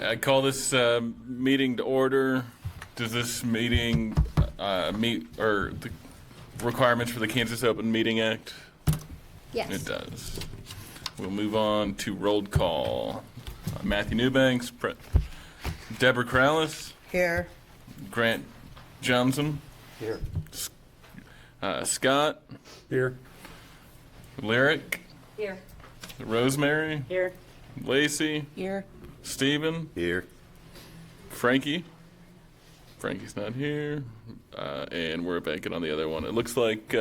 I call this meeting to order. Does this meeting meet or the requirements for the Kansas Open Meeting Act? Yes. It does. We'll move on to roll call. Matthew Newbanks, Deborah Corrales. Here. Grant Johnson. Here. Scott. Here. Lyric. Here. Rosemary. Here. Lacey. Here. Stephen. Here. Frankie. Frankie's not here. And we're banking on the other one. It looks like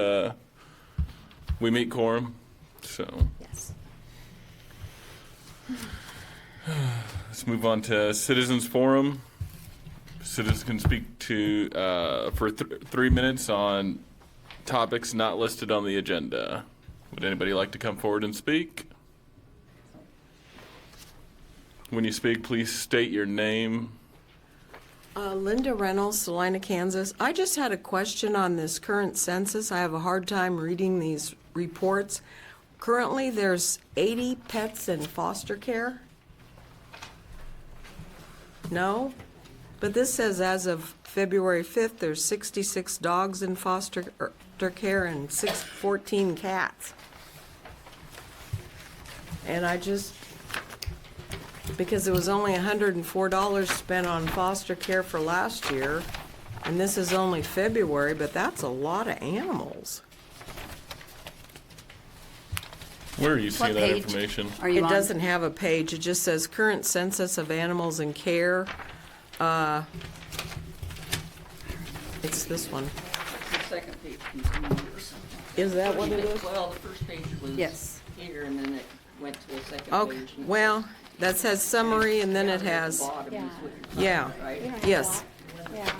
we meet quorum. So Yes. let's move on to Citizens Forum. Citizens can speak to for 3 minutes on topics not listed on the agenda. Would anybody like to come forward and speak? When you speak, please state your name. Linda Reynolds, Salina, Kansas. I just had a question on this current census. I have a hard time reading these reports. Currently, there's 80 pets in foster care? No? But this says as of February 5th, there's 66 dogs in foster care and 14 cats. And I just, because it was only $104 spent on foster care for last year, and this is only February, but that's a lot of animals. Where are you seeing that page information? Are you It on? doesn't have a page, it just says current census of animals in care. It's this one. The second page continues. Is that what it is? Well, the first page was Yes. here, and then it went to the second Okay, page. and well, that says summary, and then it at the has, bottom is what you're talking yeah, about, right? We don't have yes. that.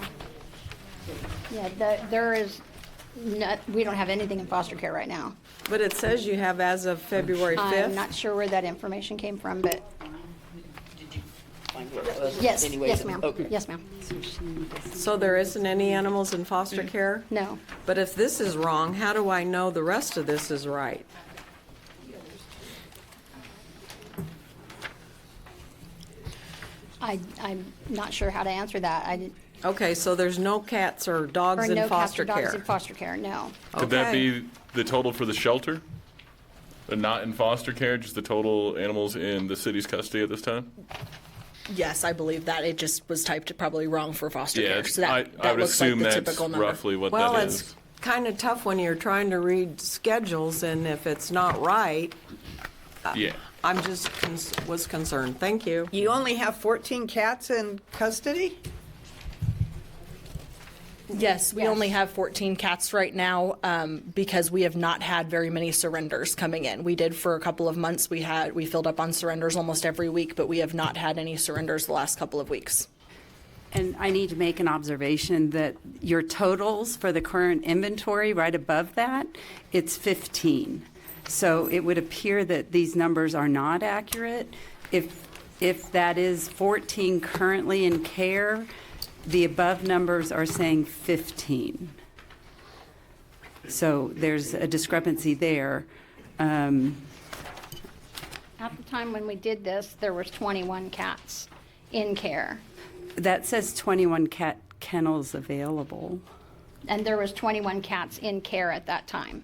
Yeah, there is, we don't have anything in foster care right now. But it says you have as of February I'm 5th. not sure where that information came from, but Did you find where it was? yes, Anyway, yes, ma'am. Okay. Yes, ma'am. So there isn't any animals in foster care? No. But if this is wrong, how do I know the rest of this is right? I'm not sure how to answer that. I didn't, Okay, so there's no cats or or dogs in no cats foster or dogs care? in foster care, no. Could that Okay. be the total for the shelter? And not in foster care, just the total animals in the city's custody at this time? Yes, I believe that. It just was typed probably wrong for foster Yeah, care. So that, I that would looks like assume the that's typical number. roughly what Well, that it's is. kind of tough when you're trying to read schedules, and if it's not right, Yeah. I'm just was concerned. Thank you. You only have 14 cats in custody? Yes, we only have 14 cats right now because we have not had very many surrenders coming in. We did for a couple of months. We filled up on surrenders almost every week, but we have not had any surrenders the last couple of weeks. And I need to make an observation that your totals for the current inventory, right above that, it's 15. So it would appear that these numbers are not accurate. If that is 14 currently in care, the above numbers are saying 15. So there's a discrepancy there. At the time when we did this, there was 21 cats in care. That says 21 cat kennels available. And there was 21 cats in care at that time.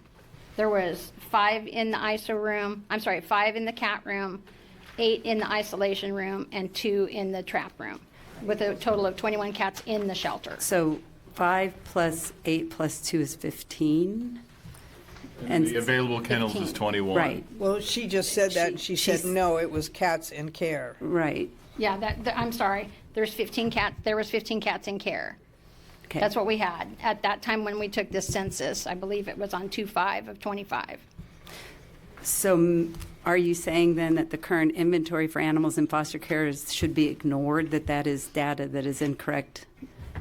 There was 5 in the ISO room, 5 in the cat room, 8 in the isolation room, and 2 in the trap room, with a total of 21 cats in the shelter. So 5 plus 8 plus 2 is 15? And The available kennels is 15. 21. Right, Well, she just said that, and she said she's- no, it was cats in care. right. Yeah, I'm sorry, there was 15 cats in care. Okay. That's what we had at that time when we took this census. I believe it was on 2/5 of 25. So are you saying then that the current inventory for animals in foster care should be ignored, that is data that is incorrect?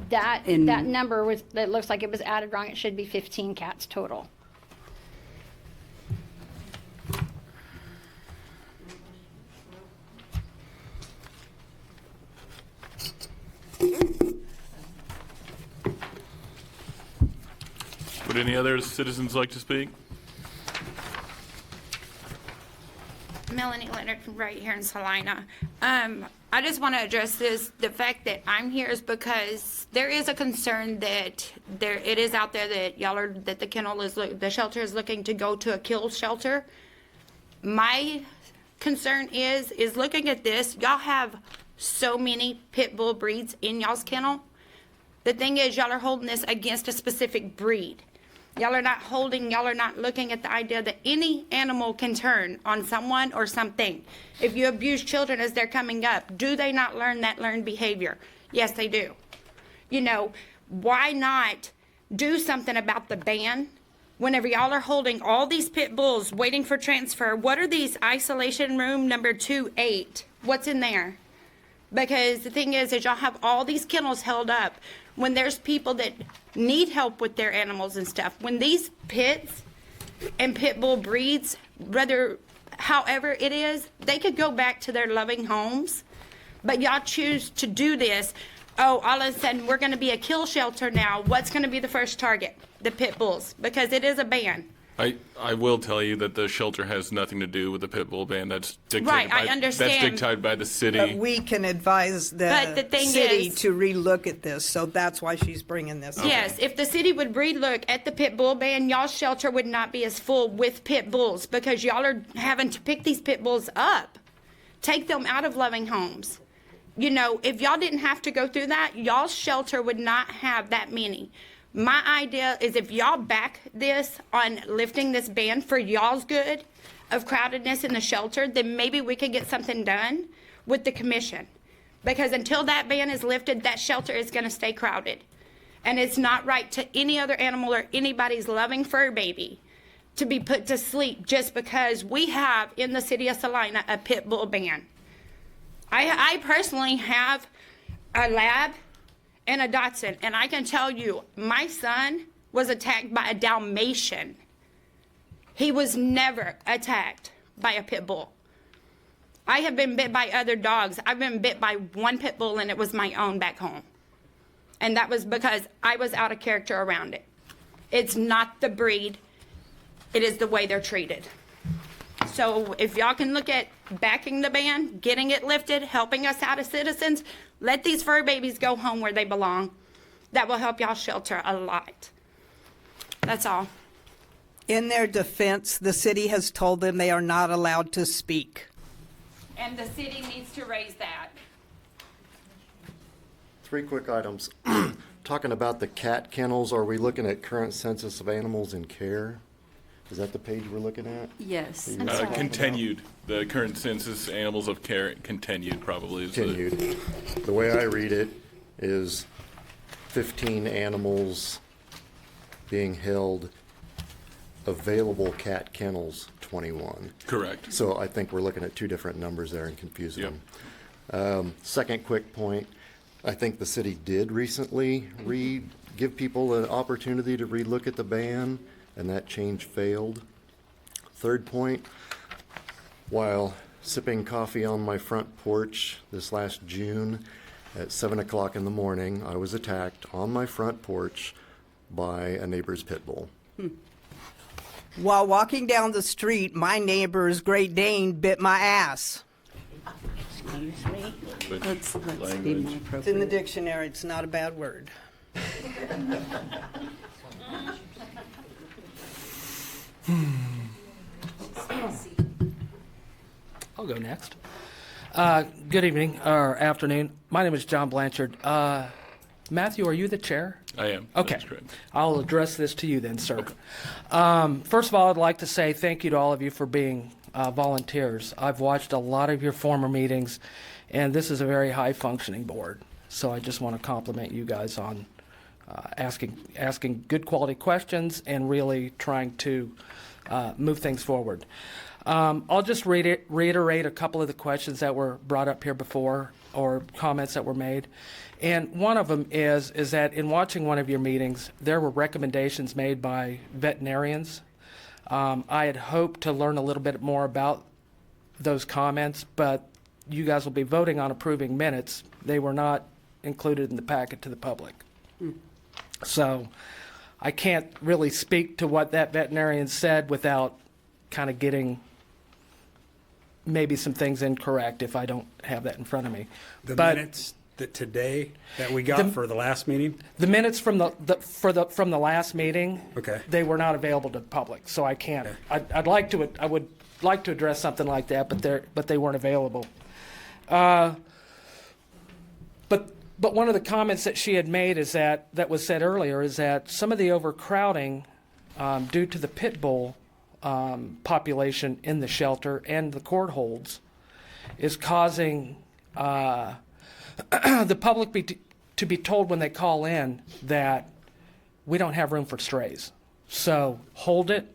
That In- number was, it looks like it was added wrong. It should be 15 cats total. Would any other citizens like to speak? Melanie Leonard, right here in Salina. I just want to address this. The fact that I'm here is because there is a concern that it is out there that that the the shelter is looking to go to a kill shelter. My concern is looking at this. Y'all have so many pit bull breeds in y'all's kennel. The thing is, y'all are holding this against a specific breed. Y'all are not looking at the idea that any animal can turn on someone or something. If you abuse children as they're coming up, do they not learn that learned behavior? Yes, they do. You know, why not do something about the ban? Whenever y'all are holding all these pit bulls waiting for transfer, what are these isolation room number 2-8? What's in there? Because the thing is y'all have all these kennels held up when there's people that need help with their animals and stuff. When these pits and pit bull breeds, however it is, they could go back to their loving homes. But y'all choose to do this. Oh, all of a sudden, we're going to be a kill shelter now. What's going to be the first target? The pit bulls, because it is a ban. I will tell you that the shelter has nothing to do with the pit bull ban. That's dictated Right, I understand. That's dictated by the city. But we can advise But the the thing city is- to relook at this, so that's why she's bringing this up. Yes, if the city would relook at the pit bull ban, y'all's shelter would not be as full with pit bulls because y'all are having to pick these pit bulls up, take them out of loving homes. You know, if y'all didn't have to go through that, y'all's shelter would not have that many. My idea is if y'all back this on lifting this ban for y'all's good of crowdedness in the shelter, then maybe we could get something done with the commission. Because until that ban is lifted, that shelter is going to stay crowded. And it's not right to any other animal or anybody's loving fur baby to be put to sleep just because we have in the city of Salina a pit bull ban. I personally have a lab and a Dachshund, and I can tell you, my son was attacked by a Dalmatian. He was never attacked by a pit bull. I have been bit by other dogs. I've been bit by one pit bull, and it was my own back home. And that was because I was out of character around it. It's not the breed. It is the way they're treated. So if y'all can look at backing the ban, getting it lifted, helping us out as citizens, let these fur babies go home where they belong. That will help y'all shelter a lot. That's all. In their defense, the city has told them they are not allowed to speak. And the city needs to raise that. 3 quick items. Talking about the cat kennels, are we looking at current census of animals in care? Is that the page we're looking at? Yes. Continued. The current census animals of care continued probably. Is Continued. The way I read it is 15 animals being held, available cat kennels 21. Correct. So I think we're looking at 2 different numbers there and confusing them. Second quick point, I think the city did recently give people an opportunity to relook at the ban, and that change failed. Third point, while sipping coffee on my front porch this last June at 7 o'clock in the morning, I was attacked on my front porch by a neighbor's pit bull. While walking down the street, my neighbor's Great Dane bit my ass. Excuse me? Let's be more Language. It's in the appropriate. dictionary, it's not a bad word. I'll go next. Good evening, or afternoon. My name is John Blanchard. Matthew, are you the chair? I am. Okay. That's correct. I'll address this to you then, sir. First of all, I'd like to say thank you to all of you for being volunteers. I've watched a lot of your former meetings, and this is a very high-functioning board. So I just want to compliment you guys on asking good quality questions and really trying to move things forward. I'll just reiterate a couple of the questions that were brought up here before, or comments that were made. And one of them is that in watching one of your meetings, there were recommendations made by veterinarians. I had hoped to learn a little bit more about those comments, but you guys will be voting on approving minutes. They were not included in the packet to the public. So I can't really speak to what that veterinarian said without kind of getting maybe some things incorrect if I don't have that in front of me. The But minutes that today that we got for the last meeting? the minutes from the last meeting, Okay. they were not available to the public, so I can't. Okay. I would like to address something like that, but they weren't available. But one of the comments that she had made is that was said earlier is that some of the overcrowding due to the pit bull population in the shelter and the court holds is causing the public to be told when they call in that we don't have room for strays. So hold it,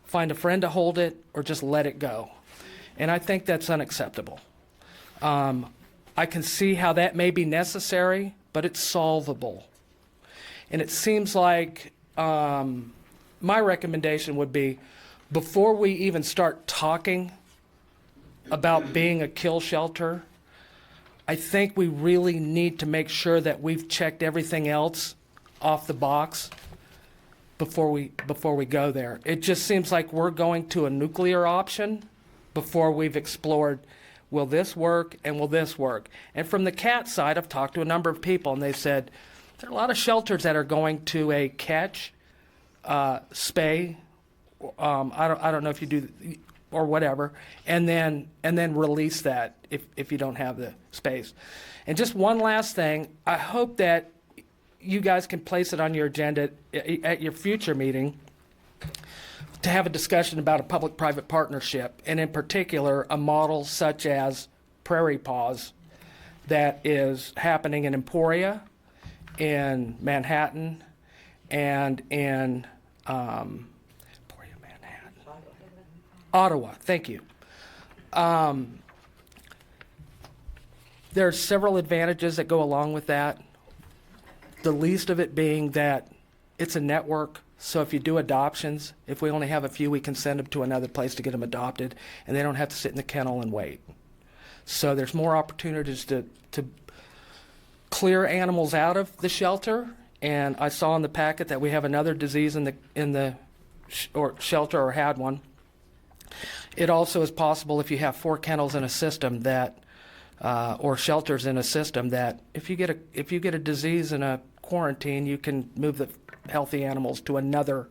find a friend to hold it, or just let it go. And I think that's unacceptable. I can see how that may be necessary, but it's solvable. And it seems like my recommendation would be before we even start talking about being a kill shelter, I think we really need to make sure that we've checked everything else off the box before we go there. It just seems like we're going to a nuclear option before we've explored, will this work and will this work? And from the cat side, I've talked to a number of people, and they've said there are a lot of shelters that are going to a catch, spay, I don't know if you do, or whatever, and then release that if you don't have the space. And just one last thing, I hope that you guys can place it on your agenda at your future meeting to have a discussion about a public-private partnership, and in particular, a model such as Prairie Paws that is happening in Emporia, in Manhattan, and in Ottawa. Thank you. There are several advantages that go along with that. The least of it being that it's a network. So if you do adoptions, if we only have a few, we can send them to another place to get them adopted, and they don't have to sit in the kennel and wait. So there's more opportunities to clear animals out of the shelter. And I saw in the packet that we have another disease in the shelter, or had one. It also is possible if you have 4 kennels in a system that, or shelters in a system, that if you get a disease in a quarantine, you can move the healthy animals to another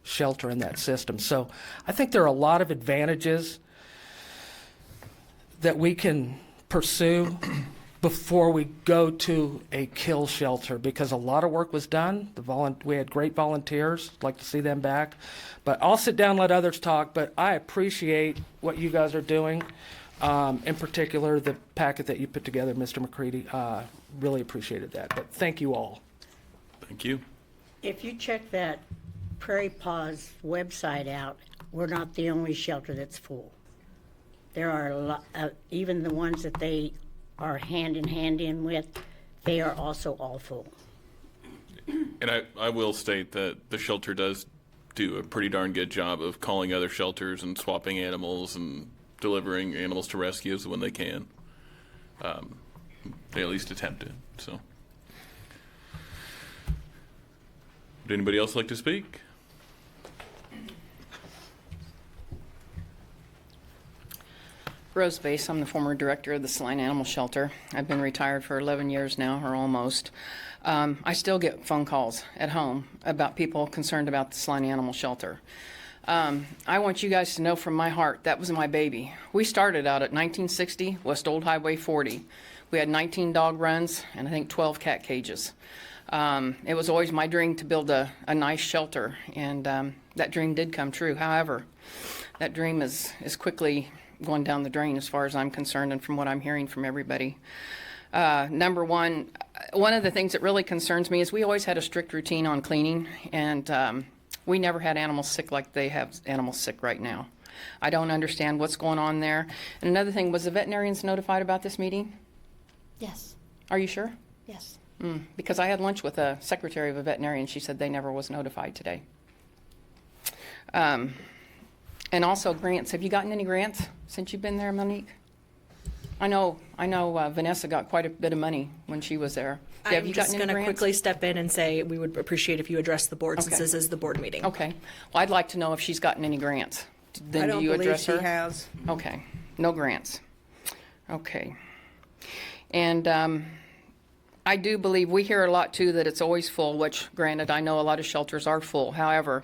shelter in that system. So I think there are a lot of advantages that we can pursue before we go to a kill shelter, because a lot of work was done. We had great volunteers. I'd like to see them back. But I'll sit down and let others talk, but I appreciate what you guys are doing. In particular, the packet that you put together, Mr. McCready, really appreciated that. But thank you all. Thank you. If you check that Prairie Paws website out, we're not the only shelter that's full. There are a lot, even the ones that they are hand in with, they are also all full. And I will state that the shelter does do a pretty darn good job of calling other shelters and swapping animals and delivering animals to rescues when they can. They at least attempt it. So, would anybody else like to speak? Rose Bass, I'm the former director of the Saline Animal Shelter. I've been retired for 11 years now, or almost. I still get phone calls at home about people concerned about the Saline Animal Shelter. I want you guys to know from my heart, that was my baby. We started out at 1960, West Old Highway 40. We had 19 dog runs and I think 12 cat cages. It was always my dream to build a nice shelter, and that dream did come true. However, that dream is quickly going down the drain as far as I'm concerned, and from what I'm hearing from everybody. Number one of the things that really concerns me is we always had a strict routine on cleaning, and we never had animals sick like they have animals sick right now. I don't understand what's going on there. And another thing, was the veterinarians notified about this meeting? Yes. Are you sure? Yes. Because I had lunch with a secretary of a veterinarian. She said they never was notified today. And also grants. Have you gotten any grants since you've been there, Monique? I know. Vanessa got quite a bit of money when she was there. Have I'm you just gotten any going to grants? quickly step in and say we would appreciate if you address the board, since Okay. this is the board meeting. Okay. Well, I'd like to know if she's gotten any grants. Then I don't do you believe address she her? has. Okay. No grants. Okay. And I do believe, we hear a lot too that it's always full, which granted, I know a lot of shelters are full. However,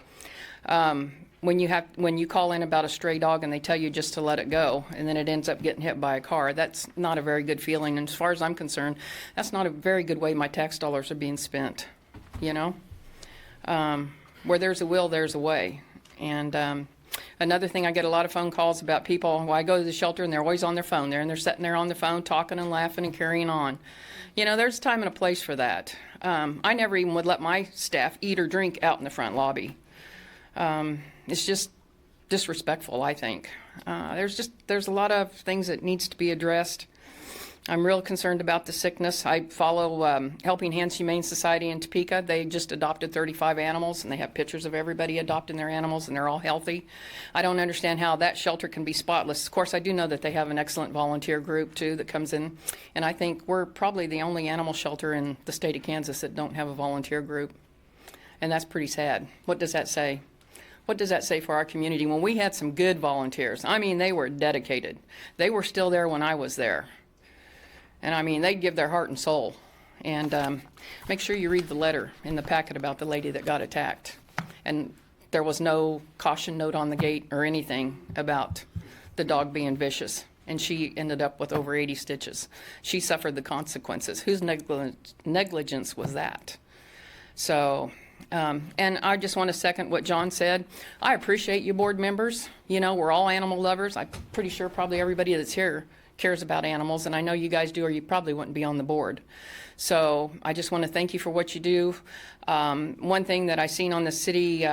when you call in about a stray dog and they tell you just to let it go, and then it ends up getting hit by a car, that's not a very good feeling. And as far as I'm concerned, that's not a very good way my tax dollars are being spent, you know? Where there's a will, there's a way. And another thing, I get a lot of phone calls about people, well, I go to the shelter and they're always on their phone there, and they're sitting there on the phone talking and laughing and carrying on. You know, there's a time and a place for that. I never even would let my staff eat or drink out in the front lobby. It's just disrespectful, I think. There's a lot of things that needs to be addressed. I'm real concerned about the sickness. I follow Helping Hands Humane Society in Topeka. They just adopted 35 animals, and they have pictures of everybody adopting their animals, and they're all healthy. I don't understand how that shelter can be spotless. Of course, I do know that they have an excellent volunteer group, too, that comes in, and I think we're probably the only animal shelter in the state of Kansas that don't have a volunteer group, and that's pretty sad. What does that say? What does that say for our community when we had some good volunteers? I mean, they were dedicated. They were still there when I was there. And I mean, they'd give their heart and soul. And make sure you read the letter in the packet about the lady that got attacked. And there was no caution note on the gate or anything about the dog being vicious. And she ended up with over 80 stitches. She suffered the consequences. Whose negligence was that? So, and I just want to second what John said. I appreciate you board members. You know, we're all animal lovers. I'm pretty sure probably everybody that's here cares about animals, and I know you guys do, or you probably wouldn't be on the board. So I just want to thank you for what you do. One thing that I seen on the city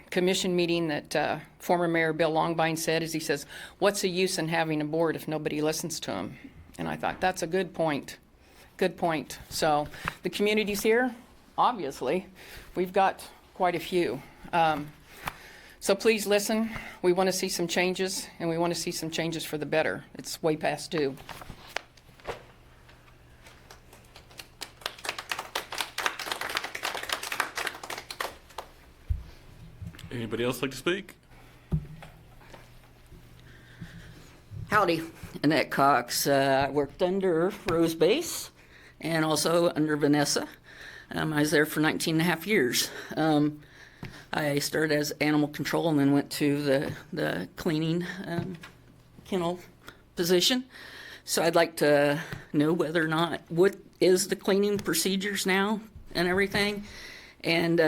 commission meeting that former Mayor Bill Longbine said is, he says, what's the use in having a board if nobody listens to him? And I thought, that's a good point. Good point. So the community's here, obviously. We've got quite a few. So please listen. We want to see some changes, and we want to see some changes for the better. It's way past due. Anybody else like to speak? Howdy, Annette Cox. I worked under Rose Base and also under Vanessa. I was there for 19 and a half years. I started as animal control and then went to the cleaning kennel position. So I'd like to know whether or not, what is the cleaning procedures now and everything. And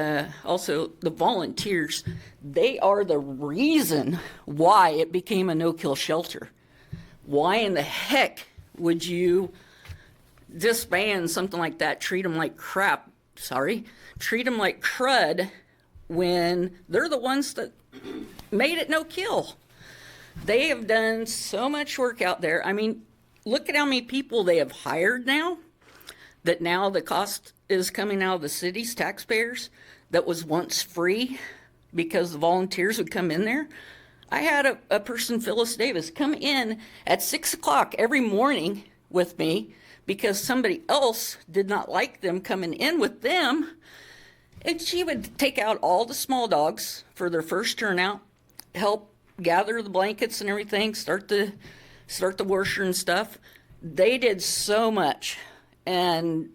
also the volunteers, they are the reason why it became a no-kill shelter. Why in the heck would you disband something like that, treat them like crap, treat them like crud, when they're the ones that made it no kill? They have done so much work out there. I mean, look at how many people they have hired now, that now the cost is coming out of the city's taxpayers that was once free because the volunteers would come in there. I had a person, Phyllis Davis, come in at 6 o'clock every morning with me because somebody else did not like them coming in with them. And she would take out all the small dogs for their first turnout, help gather the blankets and everything, start the washer and stuff. They did so much. And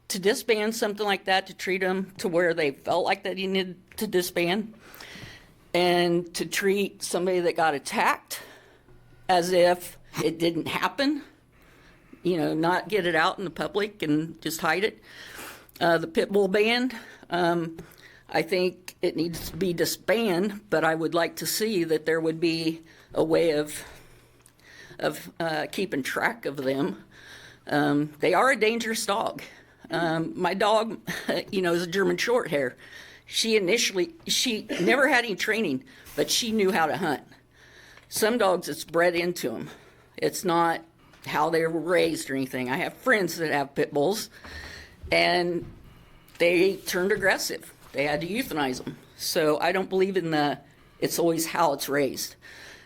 to disband something like that, to treat them to where they felt like that you needed to disband, and to treat somebody that got attacked as if it didn't happen, you know, not get it out in the public and just hide it. The pit bull ban, I think it needs to be disbanded, but I would like to see that there would be a way of keeping track of them. They are a dangerous dog. My dog, you know, is a German short hair. She never had any training, but she knew how to hunt. Some dogs, it's bred into them. It's not how they were raised or anything. I have friends that have pit bulls, and they turned aggressive. They had to euthanize them. So I don't believe in the it's always how it's raised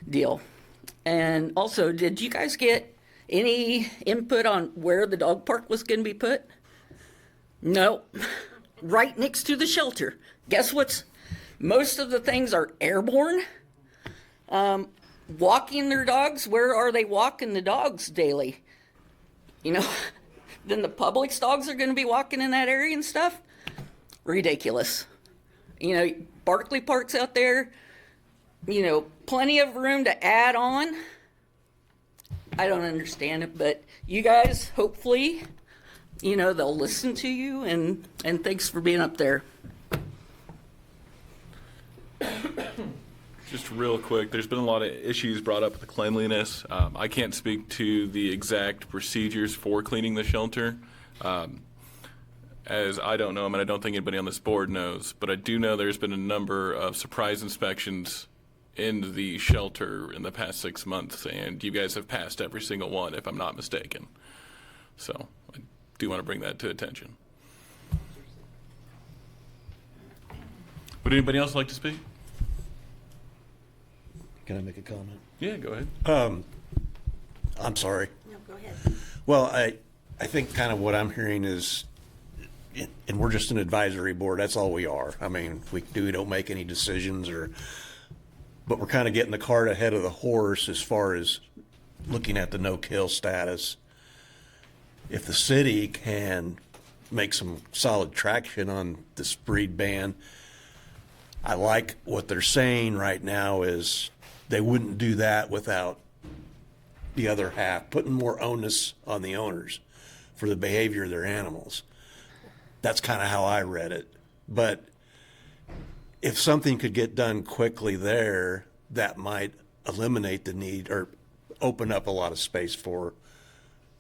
deal. And also, did you guys get any input on where the dog park was going to be put? No. Right next to the shelter. Guess what's, most of the things are airborne. walking their dogs, where are they walking the dogs daily? You know, then the public's dogs are going to be walking in that area and stuff? Ridiculous. You know, Barkley Park's out there, you know, plenty of room to add on. I don't understand it, but you guys, hopefully, you know, they'll listen to you, and thanks for being up there. Just real quick, there's been a lot of issues brought up with the cleanliness. I can't speak to the exact procedures for cleaning the shelter, as I don't know them, and I don't think anybody on this board knows. But I do know there's been a number of surprise inspections in the shelter in the past 6 months, and you guys have passed every single one, if I'm not mistaken. So I do want to bring that to attention. Would anybody else like to speak? Can I make a comment? Yeah, go ahead. I'm sorry. No, go ahead. Well, I think kind of what I'm hearing is, and we're just an advisory board, that's all we are. I mean, we don't make any decisions, but we're kind of getting the cart ahead of the horse as far as looking at the no-kill status. If the city can make some solid traction on this breed ban, I like what they're saying right now is they wouldn't do that without the other half, putting more onus on the owners for the behavior of their animals. That's kind of how I read it. But if something could get done quickly there, that might eliminate the need or open up a lot of space for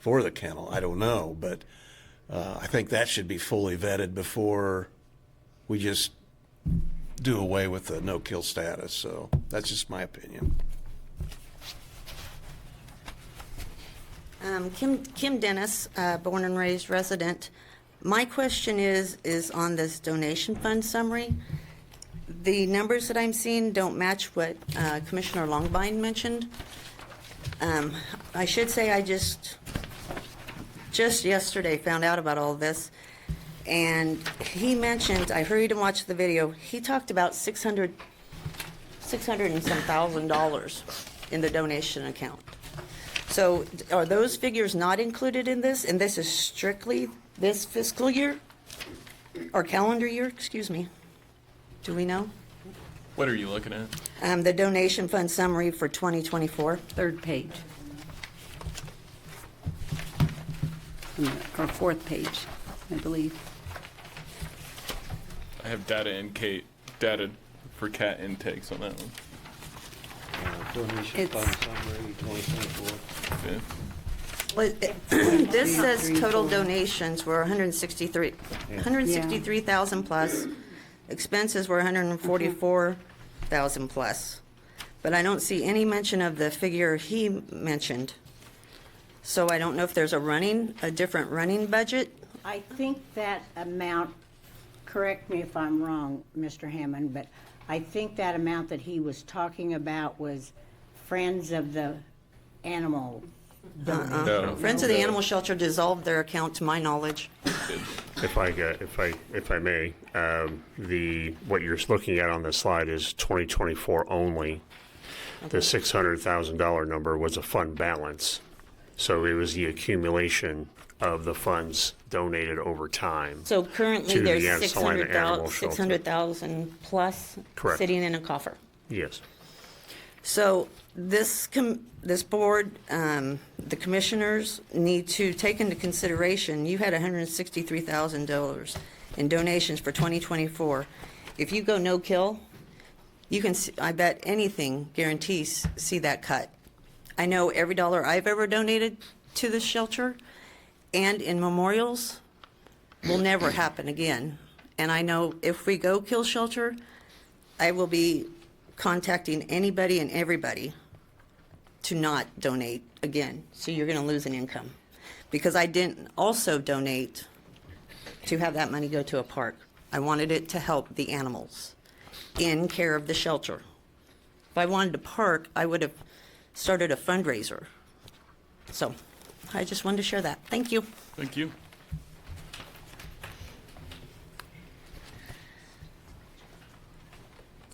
the kennel. I don't know, but I think that should be fully vetted before we just do away with the no-kill status. So that's just my opinion. Kim Dennis, born and raised resident. My question is on this donation fund summary. The numbers that I'm seeing don't match what Commissioner Longbine mentioned. I should say I just yesterday found out about all this, and he mentioned, I hurried and watched the video, he talked about $600 and some $1,000 in the donation account. So are those figures not included in this? And this is strictly this fiscal year? Or calendar year, excuse me. Do we know? What are you looking at? The donation fund summary for 2024. Third page. Or fourth page, I believe. I have data for cat intakes on that one. Donation fund summary 2024. Yeah. Well, this says total donations were 163,000 plus. Expenses were 144,000 plus. But I don't see any mention of the figure he mentioned. So I don't know if there's a different running budget. I think that amount, correct me if I'm wrong, Mr. Hammond, but I think that amount that he was talking about was Friends of the Animal. No. Friends of the Animal Shelter dissolved their account, to my knowledge. If I may, what you're looking at on this slide is 2024 only. The $600,000 number was a fund balance, so it was the accumulation of the funds donated over time. So currently to there's the Salina Animal Shelter. 600,000 plus Correct. sitting in a coffer. Yes. So this board, the commissioners need to take into consideration, you had $163,000 in donations for 2024. If you go no-kill, you can, I bet anything guarantees see that cut. I know every dollar I've ever donated to this shelter and in memorials will never happen again. And I know if we go kill shelter, I will be contacting anybody and everybody to not donate again. So you're going to lose an income. Because I didn't also donate to have that money go to a park. I wanted it to help the animals in care of the shelter. If I wanted to park, I would have started a fundraiser. So I just wanted to share that. Thank you. Thank you.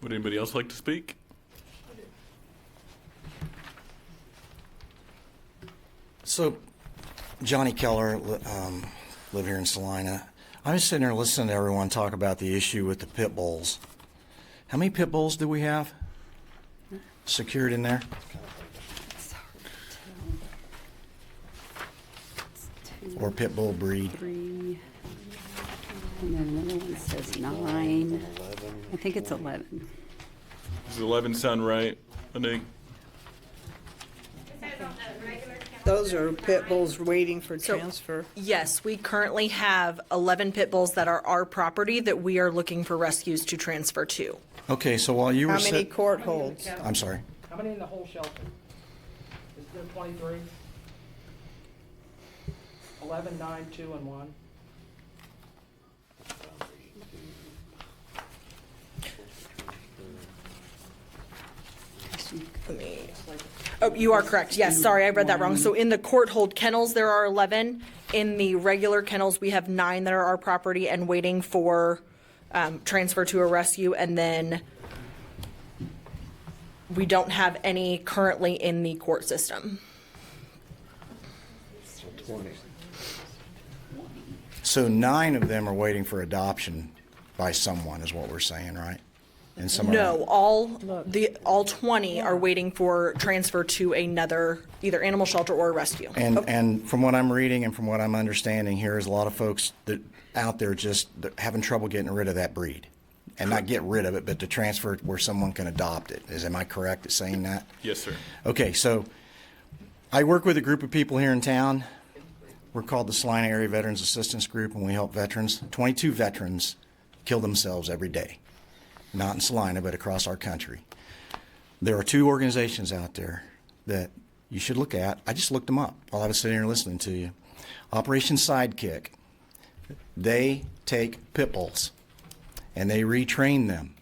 Would anybody else like to speak? So, Johnny Keller, live here in Salina. I'm just sitting there listening to everyone talk about the issue with the pit bulls. How many pit bulls do we have secured in there? Or pit bull breed? 3, and then another one says 9. I think it's 11. Does 11 sound right, Nick? Those are pit bulls waiting for transfer. Yes, we currently have 11 pit bulls that are our property that we are looking for rescues to transfer to. Okay, so while you were How many court holds? I'm sorry. How many in the whole shelter? Is there 23? 11, 9, 2, and 1. Oh, you are correct. Yes, sorry, I read that wrong. So in the court hold kennels, there are 11. In the regular kennels, we have 9 that are our property and waiting for transfer to a rescue. And then we don't have any currently in the court system. So 9 of them are waiting for adoption by someone, is what we're saying, right? And some No, all 20 are waiting for transfer to another, either animal shelter or rescue. And from what I'm reading and from what I'm understanding here is a lot of folks that out there just having trouble getting rid of that breed. And not get rid of it, but to transfer it where someone can adopt it. Am I correct at saying that? Yes, sir. Okay, so I work with a group of people here in town. We're called the Salina Area Veterans Assistance Group, and we help veterans. 22 veterans kill themselves every day. Not in Salina, but across our country. There are 2 organizations out there that you should look at. I just looked them up while I was sitting here listening to you. Operation Sidekick. They take pit bulls and they retrain them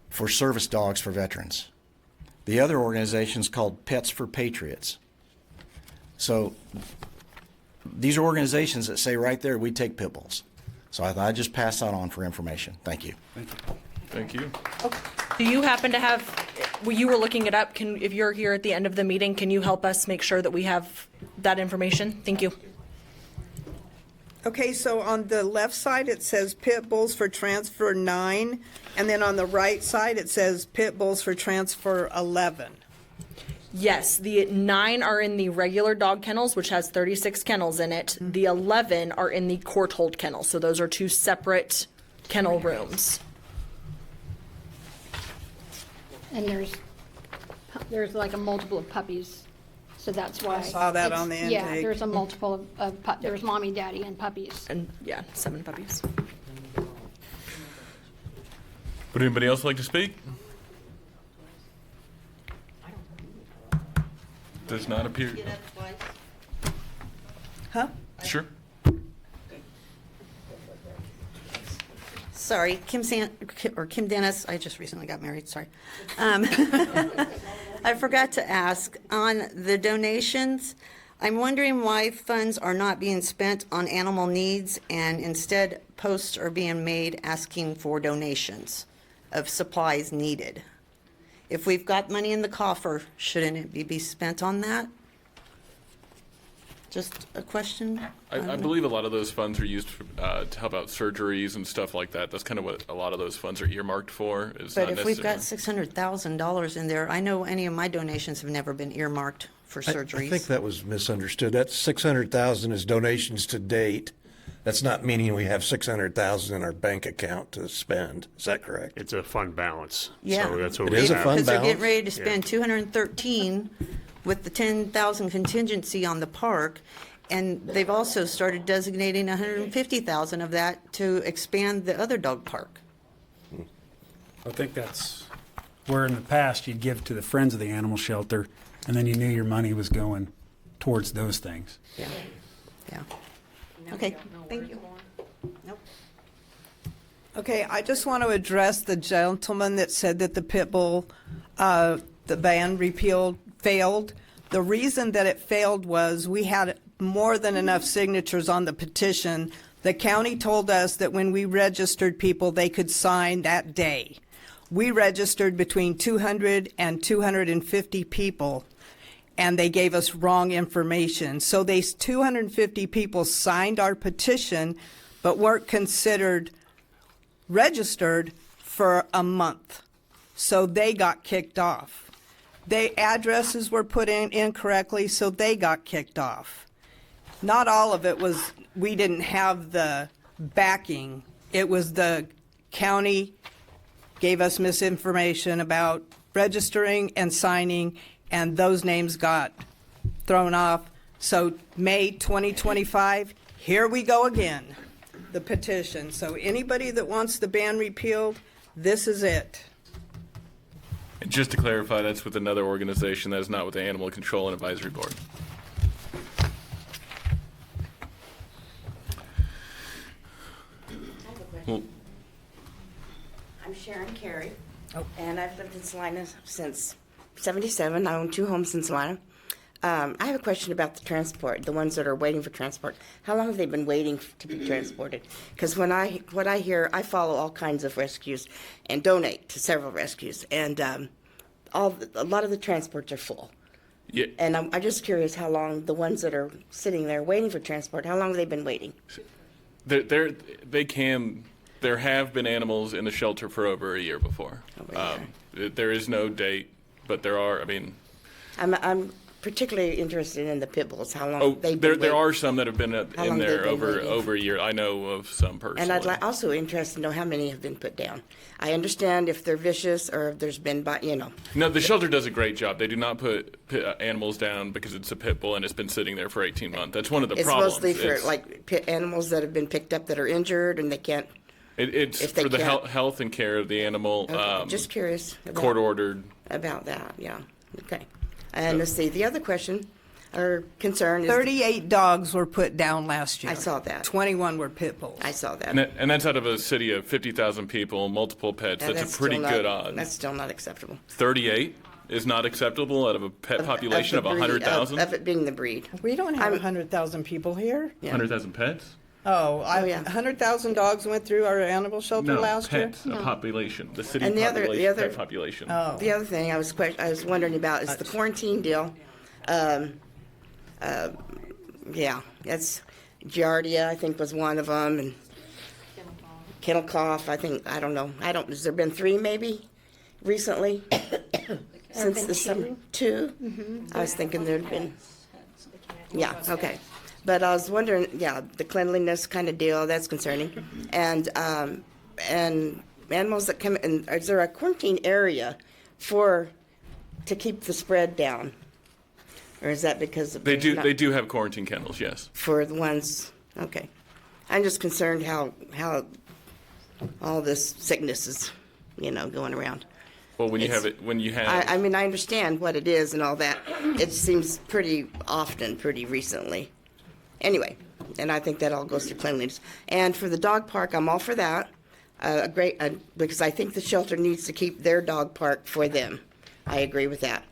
for service dogs for veterans. The other organization is called Pets for Patriots. So these are organizations that say right there, we take pit bulls. So I thought I'd just pass that on for information. Thank you. Thank you. Do you happen to have, well, you were looking it up, if you're here at the end of the meeting, can you help us make sure that we have that information? Thank you. Okay, so on the left side, it says pit bulls for transfer 9, and then on the right side, it says pit bulls for transfer 11. Yes, the 9 are in the regular dog kennels, which has 36 kennels in it. The 11 are in the court hold kennels, so those are 2 separate kennel rooms. And there's like a multiple of puppies, so that's why. I saw that on the Yeah, intake. there's a multiple of there's mommy, daddy, and puppies. And yeah, 7 puppies. Would anybody else like to speak? Does not appear. Huh? Sure. Sorry, Kim Dennis. I just recently got married. Sorry. I forgot to ask on the donations. I'm wondering why funds are not being spent on animal needs and instead posts are being made asking for donations of supplies needed. If we've got money in the coffer, shouldn't it be spent on that? Just a question. I believe a lot of those funds are used to help out surgeries and stuff like that. That's kind of what a lot of those funds are earmarked for. But if we've got $600,000 in there, I know any of my donations have never been earmarked for surgeries. I think that was misunderstood. That 600,000 is donations to date. That's not meaning we have 600,000 in our bank account to spend. Is that correct? It's a fund balance. Yeah. So that's what It we is a have. fund Because they're balance? getting ready to spend 213 with the 10,000 contingency on the park. And they've also started designating 150,000 of that to expand the other dog park. I think that's where in the past you'd give to the Friends of the Animal Shelter, and then you knew your money was going towards those things. Yeah. Okay, thank you. Nope. Okay, I just want to address the gentleman that said that the pit bull, the ban repealed, failed. The reason that it failed was we had more than enough signatures on the petition. The county told us that when we registered people, they could sign that day. We registered between 200 and 250 people, and they gave us wrong information. So these 250 people signed our petition, but weren't considered registered for a month. So they got kicked off. Addresses were put in incorrectly, so they got kicked off. Not all of it was, we didn't have the backing. It was the county gave us misinformation about registering and signing, and those names got thrown off. So May 2025, here we go again, the petition. So anybody that wants the ban repealed, this is it. And just to clarify, that's with another organization. That is not with the Animal Control and Advisory Board. Well, I'm Sharon Carey, and I've lived in Salina since '77. I own 2 homes in Salina. I have a question about the transport, the ones that are waiting for transport. How long have they been waiting to be transported? Because what I hear, I follow all kinds of rescues and donate to several rescues, and a lot of the transports are full. Yeah. And I'm just curious how long the ones that are sitting there waiting for transport, how long have they been waiting? There have been animals in the shelter for over a year before. There is no date, but there are. I mean, I'm particularly interested in the pit bulls. How long they've been there waiting. are some that have been in there over a year. I know of some personally. And I'd also interested to know how many have been put down. I understand if they're vicious or if there's been, No, the shelter does a great job. They do not put animals down because it's a pit bull and it's been sitting there for 18 months. That's one of the problems. It's mostly for pit animals that have been picked up that are injured and they can't. It's for the health and care of the animal. Okay, just curious. Court ordered. About that, yeah. Okay. And let's see, the other question or concern is 38 dogs were put down last year. I saw that. 21 were pit bulls. I saw that. And that's out of a city of 50,000 people, multiple pets. And that's a pretty good odds. That's still not acceptable. 38 is not acceptable out of a pet population of 100,000? Of it being the breed. We don't have 100,000 people here. 100,000 pets? Oh, 100,000 dogs went through our animal shelter last year? No, pets, a population. The city And population, pet population. The other thing I was wondering about is the quarantine deal. Yeah, that's Giardia, I think, was one of them, and kennel cough. I don't know. Has there been 3 maybe recently since the summer? 2. Mm-hmm. I was thinking there'd been. Yeah. Okay. But I was wondering, the cleanliness kind of deal, that's concerning. And animals that come in, is there a quarantine area to keep the spread down? Or is that because They do have quarantine kennels, yes. For the ones, okay. I'm just concerned how all this sickness is, going around. Well, when you have I mean, I understand what it is and all that. It seems pretty often, pretty recently. Anyway, and I think that all goes to cleanliness. And for the dog park, I'm all for that. Because I think the shelter needs to keep their dog park for them. I agree with that.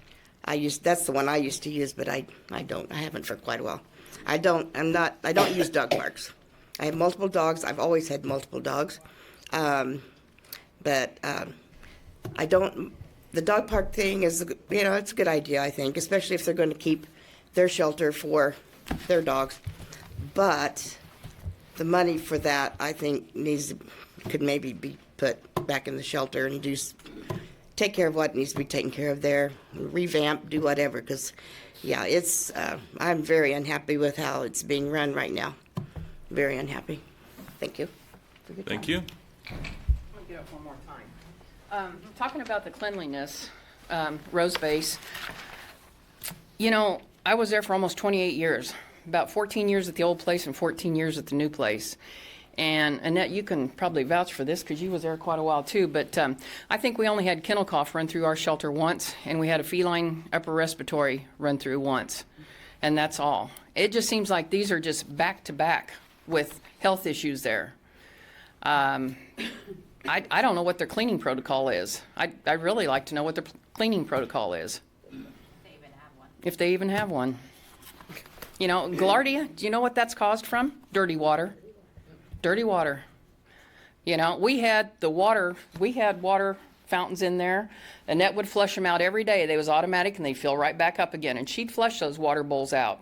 That's the one I used to use, but I don't. I haven't for quite a while. I don't use dog parks. I have multiple dogs. I've always had multiple dogs. But I don't. The dog park thing is, it's a good idea, I think, especially if they're going to keep their shelter for their dogs. But the money for that, I think, could maybe be put back in the shelter and take care of what needs to be taken care of there, revamp, do whatever. Because, I'm very unhappy with how it's being run right now. Very unhappy. Thank you. Thank you. I'll get up one more time. Talking about the cleanliness, Rose Base, I was there for almost 28 years, about 14 years at the old place and 14 years at the new place. And Annette, you can probably vouch for this because you was there quite a while too, but I think we only had kennel cough run through our shelter once, and we had a feline upper respiratory run through once, and that's all. It just seems like these are just back to back with health issues there. I don't know what their cleaning protocol is. I really like to know what their cleaning protocol is. If they even have one. Giardia, do you know what that's caused from? Dirty water. Dirty water. We had water fountains in there. Annette would flush them out every day. They was automatic and they'd fill right back up again. And she'd flush those water bowls out.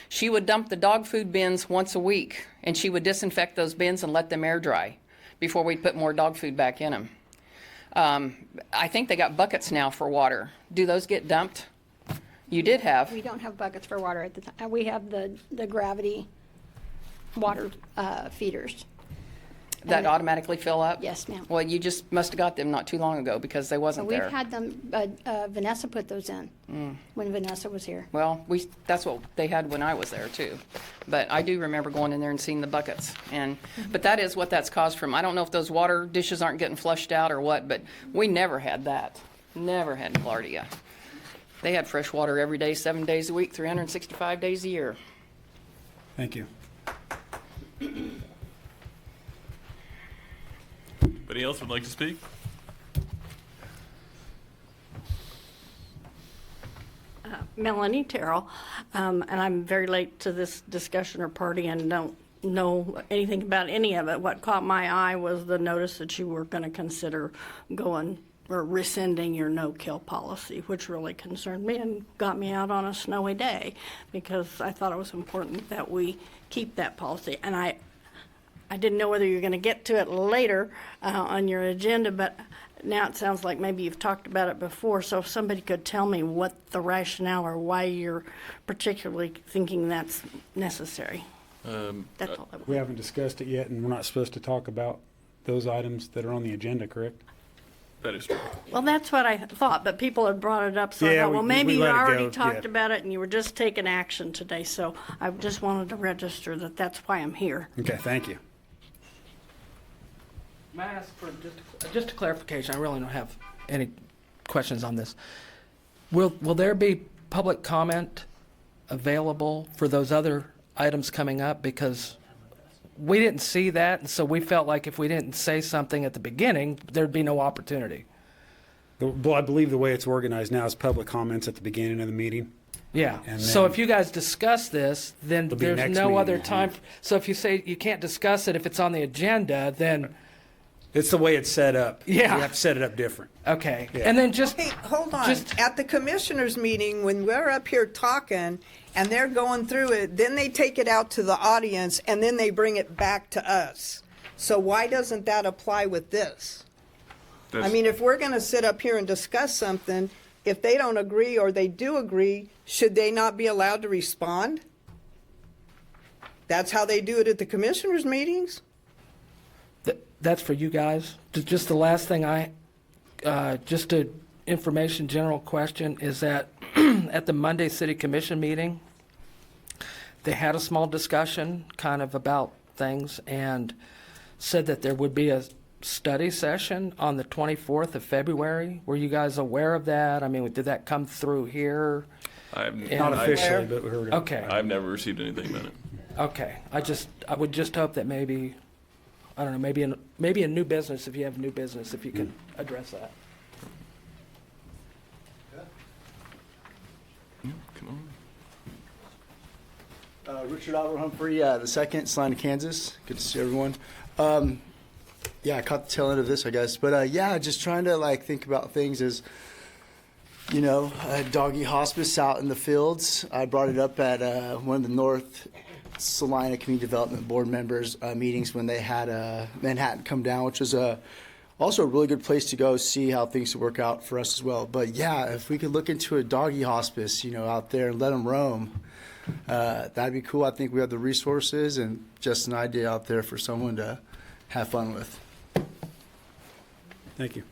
She would dump the dog food bins once a week, and she would disinfect those bins and let them air dry before we'd put more dog food back in them. I think they got buckets now for water. Do those get dumped? You did have. We don't have buckets for water at the time. We have the gravity water feeders. That automatically fill up? Yes, ma'am. Well, you just must have got them not too long ago because they wasn't We've there. had them, Vanessa put those in when Vanessa was here. Well, that's what they had when I was there too. But I do remember going in there and seeing the buckets. But that is what that's caused from. I don't know if those water dishes aren't getting flushed out or what, but we never had that. Never had Giardia. They had fresh water every day, 7 days a week, 365 days a year. Thank you. Anybody else would like to speak? Melanie Terrell, and I'm very late to this discussion or party and don't know anything about any of it. What caught my eye was the notice that you were going to consider going or rescinding your no-kill policy, which really concerned me and got me out on a snowy day because I thought it was important that we keep that policy. And I didn't know whether you were going to get to it later on your agenda, but now it sounds like maybe you've talked about it before. So if somebody could tell me what the rationale or why you're particularly thinking that's necessary. That's all I want. We haven't discussed it yet, and we're not supposed to talk about those items that are on the agenda, correct? That is true. Well, that's what I thought, but people had brought it up, so I Yeah, thought, well, we maybe you let it already go, talked yeah. about it and you were just taking action today. So I just wanted to register that that's why I'm here. Okay, thank you. May I ask for just a clarification? I really don't have any questions on this. Will there be public comment available for those other items coming up? Because we didn't see that, and so we felt like if we didn't say something at the beginning, there'd be no opportunity. Well, I believe the way it's organized now is public comments at the beginning of the meeting. Yeah. And So then if you guys discuss this, then It'll be there's next no meeting, other yeah. time. So if you say you can't discuss it if it's on the agenda, then it's the way it's set up. Yeah. You have to set it up different. okay. Yeah. And then just Hey, hold on. Just- At the commissioners' meeting, when we're up here talking and they're going through it, then they take it out to the audience and then they bring it back to us. So why doesn't that apply with this? I mean, if we're going to sit up here and discuss something, if they don't agree or they do agree, should they not be allowed to respond? That's how they do it at the commissioners' meetings? that's for you guys. Just the last thing just a information general question is that at the Monday City Commission meeting, they had a small discussion kind of about things and said that there would be a study session on the 24th of February. Were you guys aware of that? I mean, did that come through here? Not officially, but we heard it. Okay. I've never received anything about it. Okay. I would just hope that maybe, I don't know, maybe a new business, if you have new business, if you can address that. Come on. Richard Otto Humphrey, the second, Salina, Kansas. Good to see everyone. Yeah, I caught the tail end of this, I guess. But yeah, just trying to think about things as, a doggy hospice out in the fields. I brought it up at one of the North Salina Community Development Board members' meetings when they had Manhattan come down, which was also a really good place to go see how things would work out for us as well. But yeah, if we could look into a doggy hospice, out there and let them roam, that'd be cool. I think we have the resources and just an idea out there for someone to have fun with. Thank you.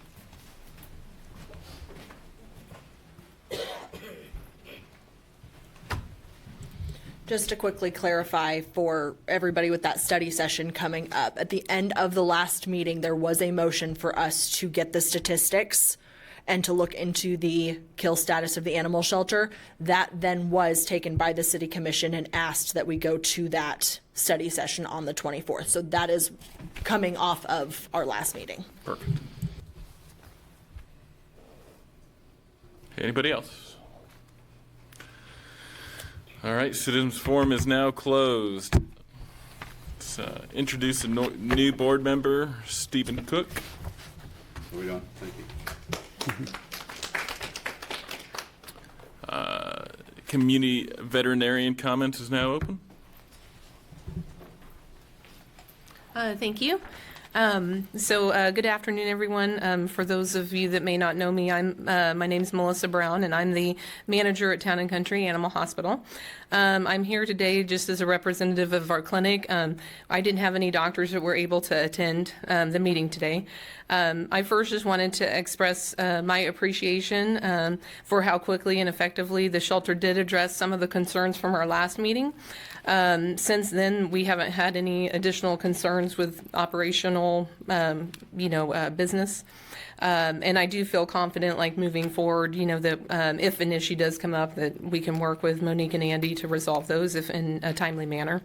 Just to quickly clarify for everybody with that study session coming up, at the end of the last meeting, there was a motion for us to get the statistics and to look into the kill status of the animal shelter. That then was taken by the City Commission and asked that we go to that study session on the 24th. So that is coming off of our last meeting. Perfect. Anybody else? All right, Citizens Forum is now closed. Let's introduce a new board member, Stephen Cook. Are we done? Thank you. Community veterinarian comments is now open. Thank you. Good afternoon, everyone. For those of you that may not know me, my name is Melissa Brown, and I'm the manager at Town and Country Animal Hospital. I'm here today just as a representative of our clinic. I didn't have any doctors that were able to attend the meeting today. I first just wanted to express my appreciation for how quickly and effectively the shelter did address some of the concerns from our last meeting. Since then, we haven't had any additional concerns with operational, business. And I do feel confident, like moving forward, that if an issue does come up, that we can work with Monique and Andy to resolve those if in a timely manner.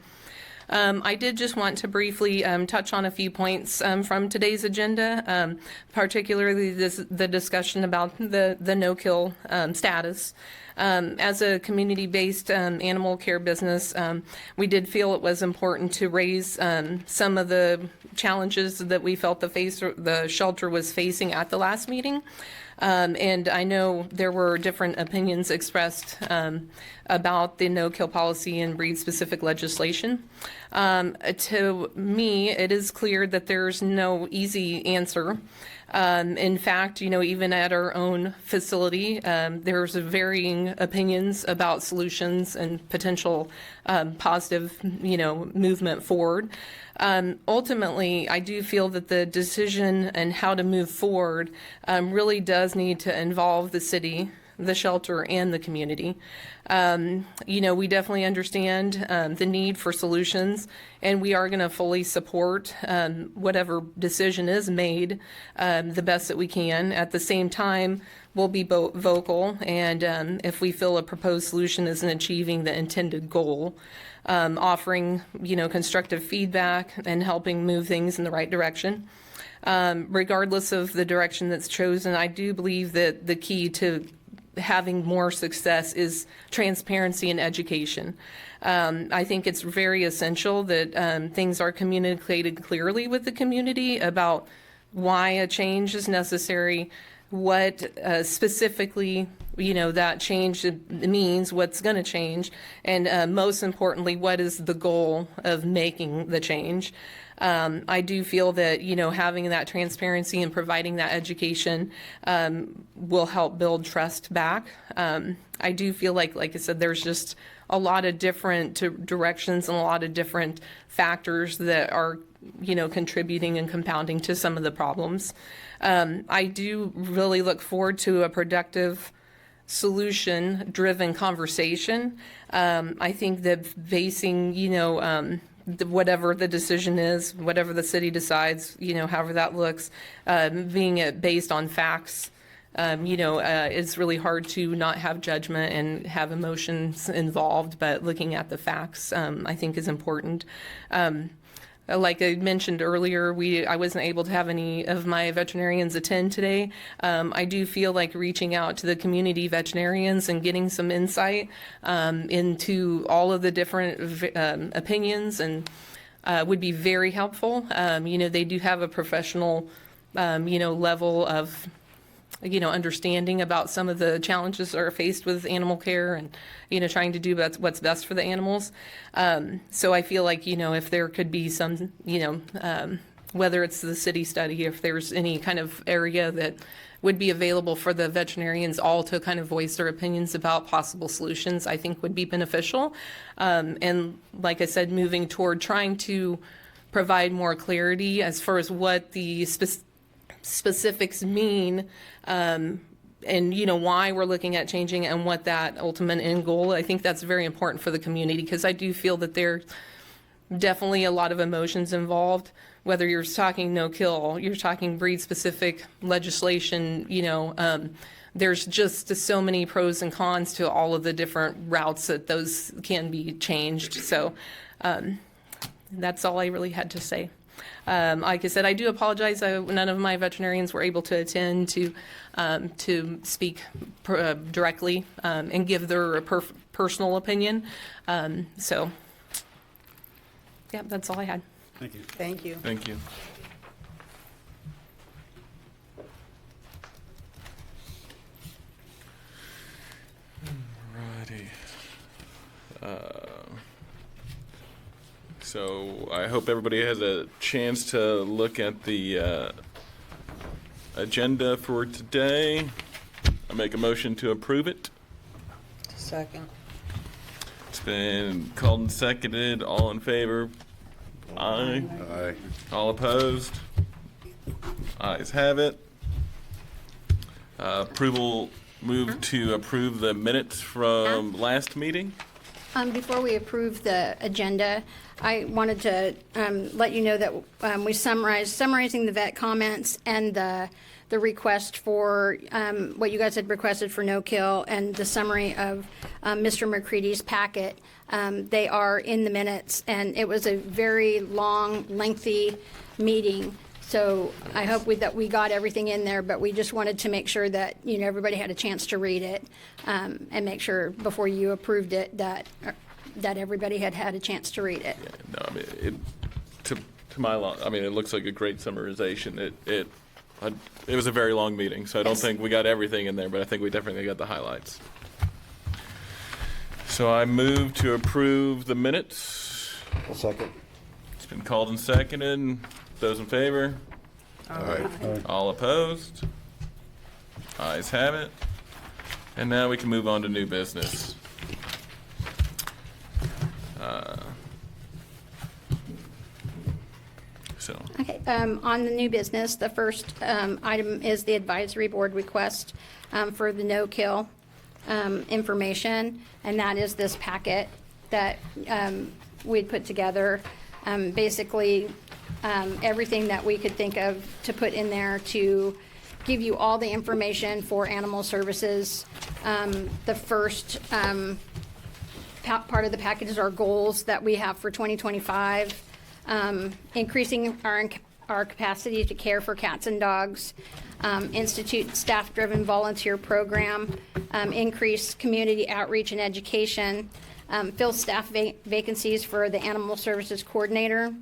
I did just want to briefly touch on a few points from today's agenda, particularly the discussion about the no-kill status. As a community-based animal care business, we did feel it was important to raise some of the challenges that we felt the shelter was facing at the last meeting. And I know there were different opinions expressed about the no-kill policy and breed-specific legislation. To me, it is clear that there's no easy answer. In fact, even at our own facility, there's varying opinions about solutions and potential positive, movement forward. Ultimately, I do feel that the decision and how to move forward really does need to involve the city, the shelter, and the community. We definitely understand the need for solutions, and we are going to fully support whatever decision is made the best that we can. At the same time, we'll be vocal, and if we feel a proposed solution isn't achieving the intended goal, offering, constructive feedback and helping move things in the right direction. Regardless of the direction that's chosen, I do believe that the key to having more success is transparency and education. I think it's very essential that things are communicated clearly with the community about why a change is necessary, what specifically that change means, what's going to change, and most importantly, what is the goal of making the change. I do feel that, having that transparency and providing that education will help build trust back. I do feel like I said, there's just a lot of different directions and a lot of different factors that are, contributing and compounding to some of the problems. I do really look forward to a productive, solution-driven conversation. I think that basing, whatever the decision is, whatever the city decides, however that looks, being it based on facts, it's really hard to not have judgment and have emotions involved, but looking at the facts, I think is important. Like I mentioned earlier, I wasn't able to have any of my veterinarians attend today. I do feel like reaching out to the community veterinarians and getting some insight into all of the different opinions and would be very helpful. They do have a professional, level of understanding about some of the challenges that are faced with animal care and, trying to do what's best for the animals. So I feel like, if there could be some, whether it's the city study, if there's any kind of area that would be available for the veterinarians all to kind of voice their opinions about possible solutions, I think would be beneficial. And like I said, moving toward trying to provide more clarity as far as what the specifics mean, and why we're looking at changing and what that ultimate end goal. I think that's very important for the community, because I do feel that there's definitely a lot of emotions involved, whether you're talking no kill, you're talking breed specific legislation, there's just so many pros and cons to all of the different routes that those can be changed. So that's all I really had to say. Like I said, I do apologize. None of my veterinarians were able to attend to speak directly and give their personal opinion. So, yeah, that's all I had. Thank you. Thank you. Thank you. So I hope everybody has a chance to look at the agenda for today. I make a motion to approve it. Second. It's been called and seconded. All in favor? Aye. Aye. All opposed? Ayes have it. Move to approve the minutes from last meeting. Before we approve the agenda, I wanted to let you know that we summarizing the vet comments and the request for what you guys had requested for no kill and the summary of Mr. McCready's packet. They are in the minutes, and it was a very long, lengthy meeting. So I hope that we got everything in there, but we just wanted to make sure that everybody had a chance to read it and make sure before you approved it that everybody had had a chance to read it. No, I mean, to my it looks like a great summarization. It was a very long meeting, so I don't think we got everything in there, but I think we definitely got the highlights. So I move to approve the minutes. A second. It's been called and seconded. Those in favor? Aye. All opposed? Ayes have it. And now we can move on to new business. Okay, on the new business, the first item is the advisory board request for the no-kill information, and that is this packet that we'd put together. Basically, everything that we could think of to put in there to give you all the information for animal services. The first part of the package is our goals that we have for 2025. Increasing our capacity to care for cats and dogs, institute staff-driven volunteer program, increase community outreach and education, fill staff vacancies for the animal services coordinator,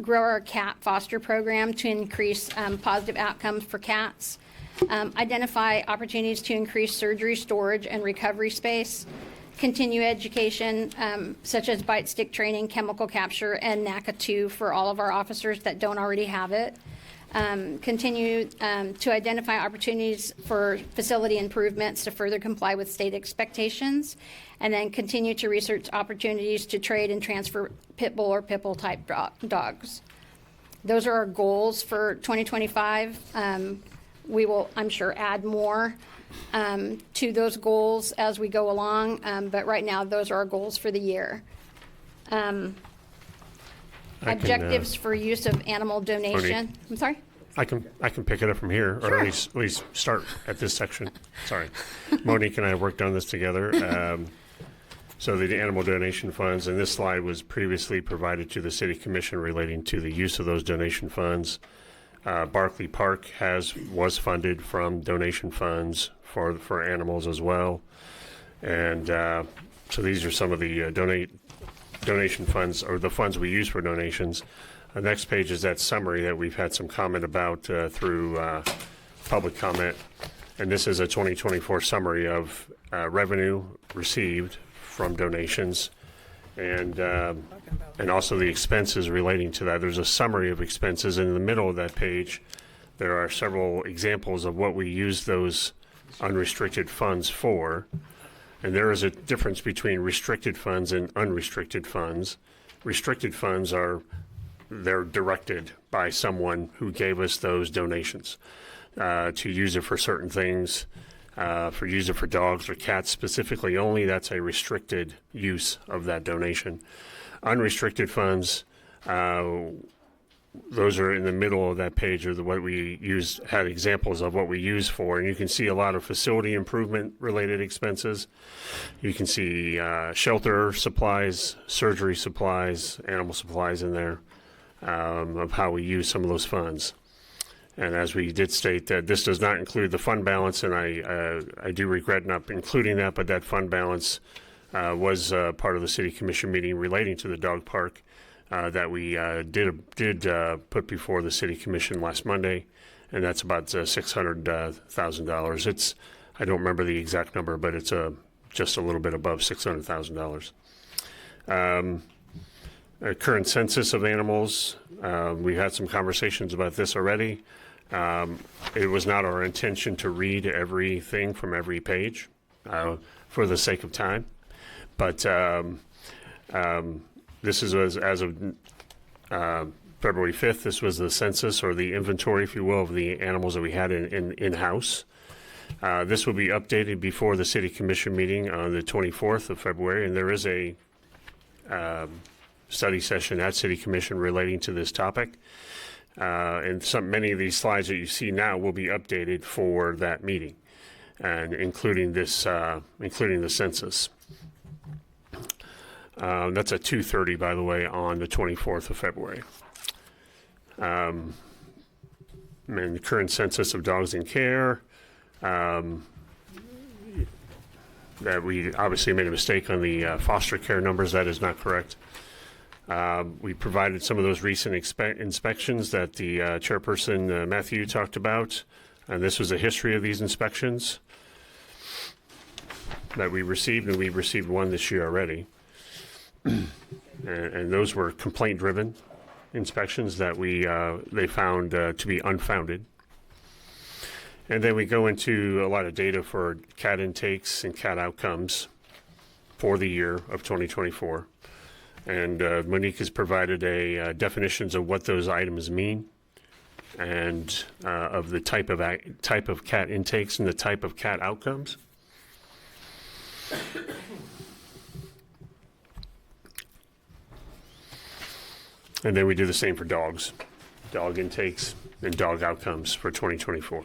grow our cat foster program to increase positive outcomes for cats, identify opportunities to increase surgery, storage, and recovery space, continue education such as bite stick training, chemical capture, and NACA 2 for all of our officers that don't already have it. Continue to identify opportunities for facility improvements to further comply with state expectations, and then continue to research opportunities to trade and transfer pit bull or pit bull type dogs. Those are our goals for 2025. We will, I'm sure, add more to those goals as we go along, but right now those are our goals for the year. Objectives for use of animal donation. I'm sorry? I can pick it up from here, or at least start at this section. Sorry. Monique and I worked on this together. So the animal donation funds, and this slide was previously provided to the City Commission relating to the use of those donation funds. Barclay Park was funded from donation funds for animals as well. And so these are some of the donation funds, or the funds we use for donations. The next page is that summary that we've had some comment about through public comment. And this is a 2024 summary of revenue received from donations and also the expenses relating to that. There's a summary of expenses. In the middle of that page, there are several examples of what we use those unrestricted funds for. And there is a difference between restricted funds and unrestricted funds. Restricted funds they're directed by someone who gave us those donations to use it for certain things, use it for dogs or cats specifically only. That's a restricted use of that donation. Unrestricted funds, those are in the middle of that page, or what we had examples of what we use for. And you can see a lot of facility improvement related expenses. You can see shelter supplies, surgery supplies, animal supplies in there, of how we use some of those funds. And as we did state, that this does not include the fund balance, and I do regret not including that, but that fund balance was part of the City Commission meeting relating to the dog park that we did put before the City Commission last Monday, and that's about $600,000. I don't remember the exact number, but it's just a little bit above $600,000. current census of animals. We had some conversations about this already. It was not our intention to read everything from every page for the sake of time. But this is as of February 5th. This was the census, or the inventory, if you will, of the animals that we had in-house. This will be updated before the City Commission meeting on the 24th of February, and there is a study session at City Commission relating to this topic. And many of these slides that you see now will be updated for that meeting, and including the census. That's at 2:30, by the way, on the 24th of February. And the current census of dogs in care. That we obviously made a mistake on the foster care numbers. That is not correct. We provided some of those recent inspections that the chairperson, Matthew, talked about. And this was a history of these inspections that we received, and we received one this year already. And those were complaint-driven inspections that they found to be unfounded. And then we go into a lot of data for cat intakes and cat outcomes for the year of 2024. And Monique has provided definitions of what those items mean, and of the type of cat intakes and the type of cat outcomes. And then we do the same for dogs, dog intakes and dog outcomes for 2024.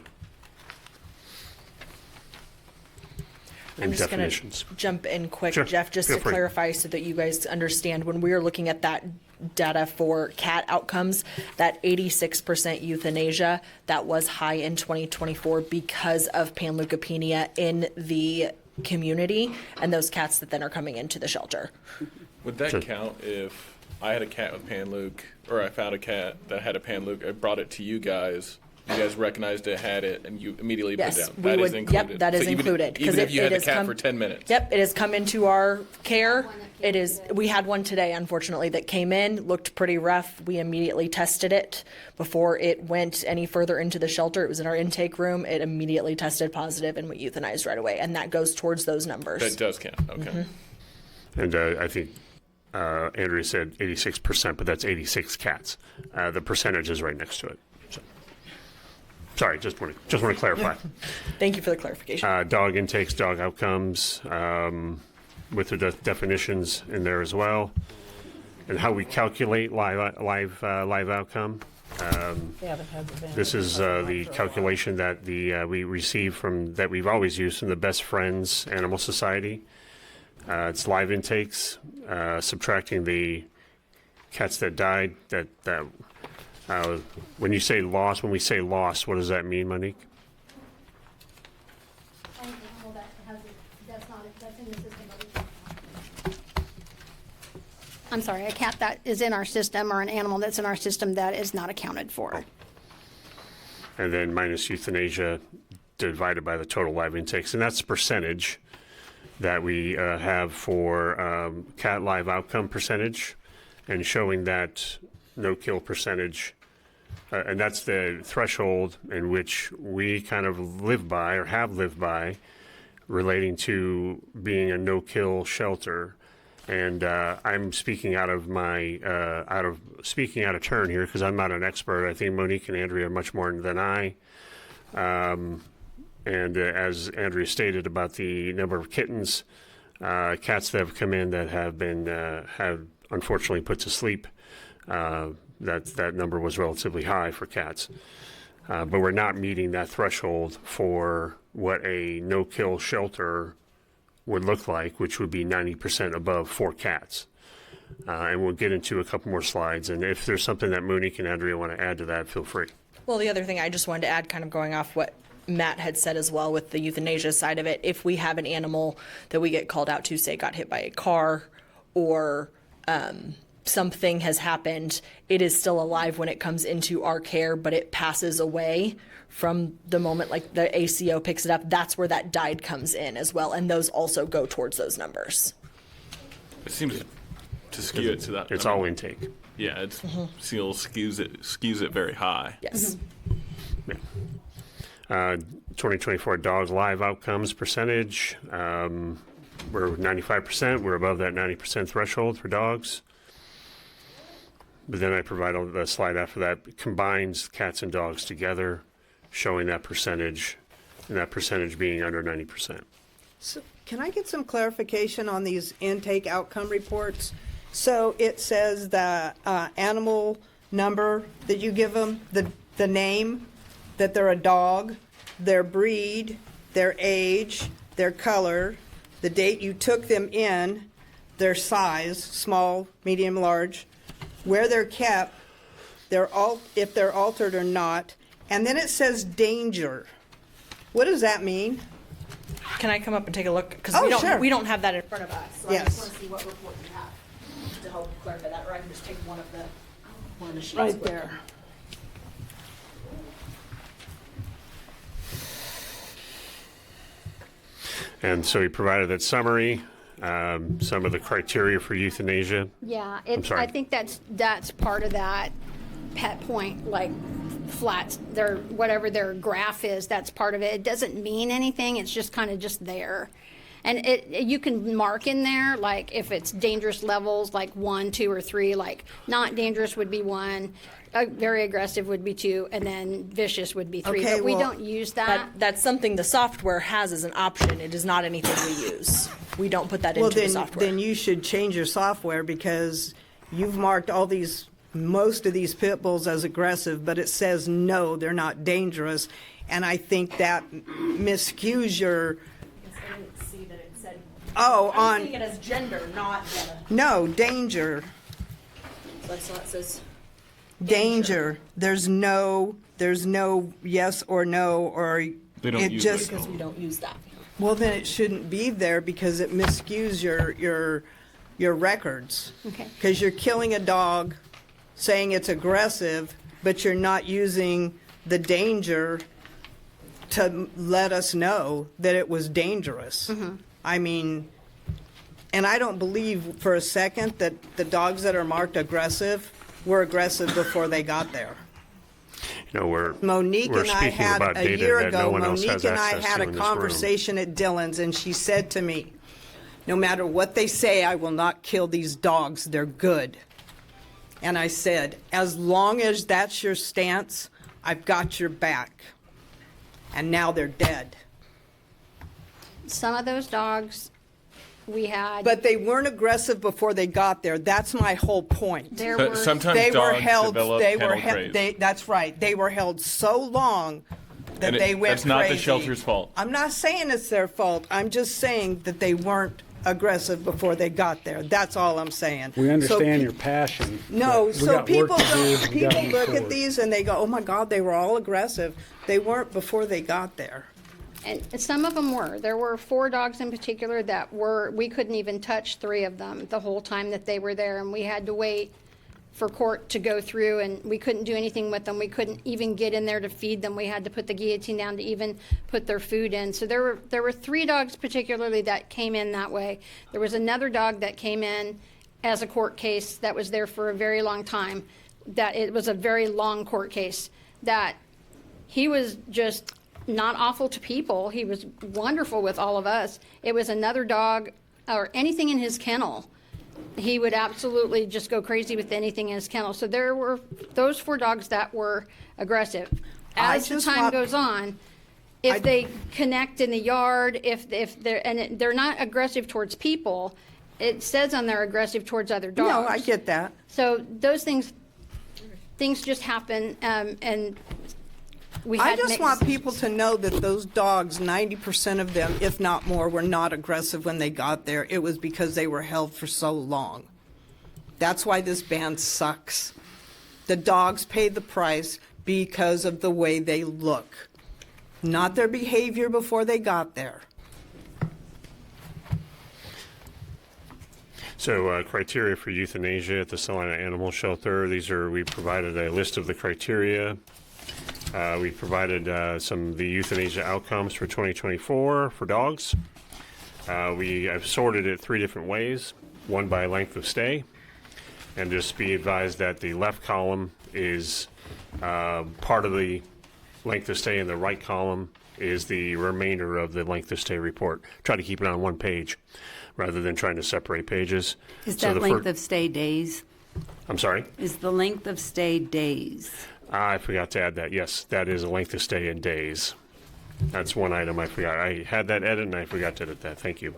I'm just going to jump in quick, Sure. Jeff, just Feel to free. clarify so that you guys understand. When we are looking at that data for cat outcomes, that 86% euthanasia, that was high in 2024 because of panleukopenia in the community and those cats that then are coming into the shelter. Would that count if I had a cat with Panleuk, or I found a cat that had a Panleuk, I brought it to you guys recognized it, had it, and you immediately put it Yes, down? we That is would. included. Yep, that is So included. Even if you had the has cat come- for 10 minutes? Yep, it has come into our care. It is. We had one today, unfortunately, that came in, looked pretty rough. We immediately tested it before it went any further into the shelter. It was in our intake room. It immediately tested positive, and we euthanized right away. And that goes towards those numbers. That does count, okay. And I think Andrea said 86%, but that's 86 cats. The percentage is right next to it. So, sorry, just want to clarify. Thank you for the clarification. Dog intakes, dog outcomes, with the definitions in there as well, and how we calculate live outcome. This is the calculation that we receive that we've always used from the Best Friends Animal Society. It's live intakes, subtracting the cats that died. When we say loss, what does that mean, Monique? I'm sorry, a cat that is in our system or an animal that's in our system that is not accounted for. And then minus euthanasia divided by the total live intakes. And that's the percentage that we have for cat live outcome percentage, and showing that no-kill percentage. And that's the threshold in which we kind of live by, or have lived by, relating to being a no-kill shelter. And I'm speaking out of turn here, because I'm not an expert. I think Monique and Andrea are much more than I. And as Andrea stated about the number of kittens, cats that have come in that have been have unfortunately put to sleep, that number was relatively high for cats. But we're not meeting that threshold for what a no-kill shelter would look like, which would be 90% above 4 cats. And we'll get into a couple more slides. And if there's something that Monique and Andrea want to add to that, feel free. Well, the other thing I just wanted to add, kind of going off what Matt had said as well with the euthanasia side of it, if we have an animal that we get called out to, say got hit by a car, or something has happened, it is still alive when it comes into our care, but it passes away from the moment like the ACO picks it up. That's where that died comes in as well, and those also go towards those numbers. It seems to to skew it to that. It's all intake. Yeah, it's seal skews it very high. Yes. 2024 dogs live outcomes percentage. We're 95%. We're above that 90% threshold for dogs. But then I provide a slide after that combines cats and dogs together, showing that percentage, and that percentage being under 90%. So can I get some clarification on these intake outcome reports? So it says the animal number that you give them, the name, that they're a dog, their breed, their age, their color, the date you took them in, their size, small, medium, large, where they're kept, if they're altered or not, and then it says danger. What does that mean? Can I come up and take a look? Because sure. we don't have that in front of us. So I Yes. just want to see what report you have to help clarify that, or I can just take one of the sheets. Right with there. And so he provided that summary, some of the criteria for euthanasia. Yeah, I'm sorry. I think that's part of that pet point, like flats, whatever their graph is, that's part of it. It doesn't mean anything, it's just kind of just there. And you can mark in there, like if it's dangerous levels, like 1, 2, or 3, like not dangerous would be 1, very aggressive would be 2, and then vicious would be 3. Okay, but we well, don't use that. That's something the software has as an option. It is not anything we use. We don't put that into the software. Then you should change your software because you've marked most of these pit bulls as aggressive, but it says no, they're not dangerous. And I think that miscues your. I didn't see that it said. Oh, I'm seeing it as gender, not. No, danger. So it says. Danger. There's no yes or no, or They don't it use just. it. Because we don't use that. Well, then it shouldn't be there because it miscues your records. Okay. Because you're killing a dog, saying it's aggressive, but you're not using the danger to let us know that it was dangerous. I mean, and I don't believe for a second that the dogs that are marked aggressive were aggressive before they got there. You know, we're Monique we're and I speaking had about a data year that ago, no one else has Monique and I access had to a in this room. conversation at Dillon's, and she said to me, no matter what they say, I will not kill these dogs. They're good. And I said, as long as that's your stance, I've got your back. And now they're dead. Some of those dogs we had. But they weren't aggressive before they got there. That's my whole point. There were Sometimes they were dogs held. develop They were. kennel craze. That's right. They were held so long that And they went that's not crazy. the shelter's fault. I'm not saying it's their fault. I'm just saying that they weren't aggressive before they got there. That's all I'm saying. We understand So your passion. No, but we so got work people to do. don't, We gotta people move look at forward. these and they go, oh my God, they were all aggressive. They weren't before they got there. And some of them were. There were 4 dogs in particular that we couldn't even touch 3 of them the whole time that they were there, and we had to wait for court to go through, and we couldn't do anything with them. We couldn't even get in there to feed them. We had to put the guillotine down to even put their food in. So there were 3 dogs particularly that came in that way. There was another dog that came in as a court case that was there for a very long time. That it was a very long court case. That he was just not awful to people. He was wonderful with all of us. It was another dog or anything in his kennel. He would absolutely just go crazy with anything in his kennel. So there were those 4 dogs that were aggressive. As the time goes on, if they connect in the yard, if they're not aggressive towards people, it says on there aggressive towards other dogs. No, I get that. So those things just happen, and I just want people to know that those dogs, 90% of them, if not more, were not aggressive when they got there. It was because they were held for so long. That's why this ban sucks. The dogs pay the price because of the way they look, not their behavior before they got there. So criteria for euthanasia at the Salina Animal Shelter. We provided a list of the criteria. We provided some of the euthanasia outcomes for 2024 for dogs. We have sorted it 3 different ways. 1 by length of stay, And just be advised that the left column is part of the length of stay, and the right column is the remainder of the length of stay report. Try to keep it on one page rather than trying to separate pages. Is that length of stay days? I'm sorry? Is the length of stay days? I forgot to add that. Yes, that is a length of stay in days. That's one item I forgot. I had that edit and I forgot to edit that. Thank you.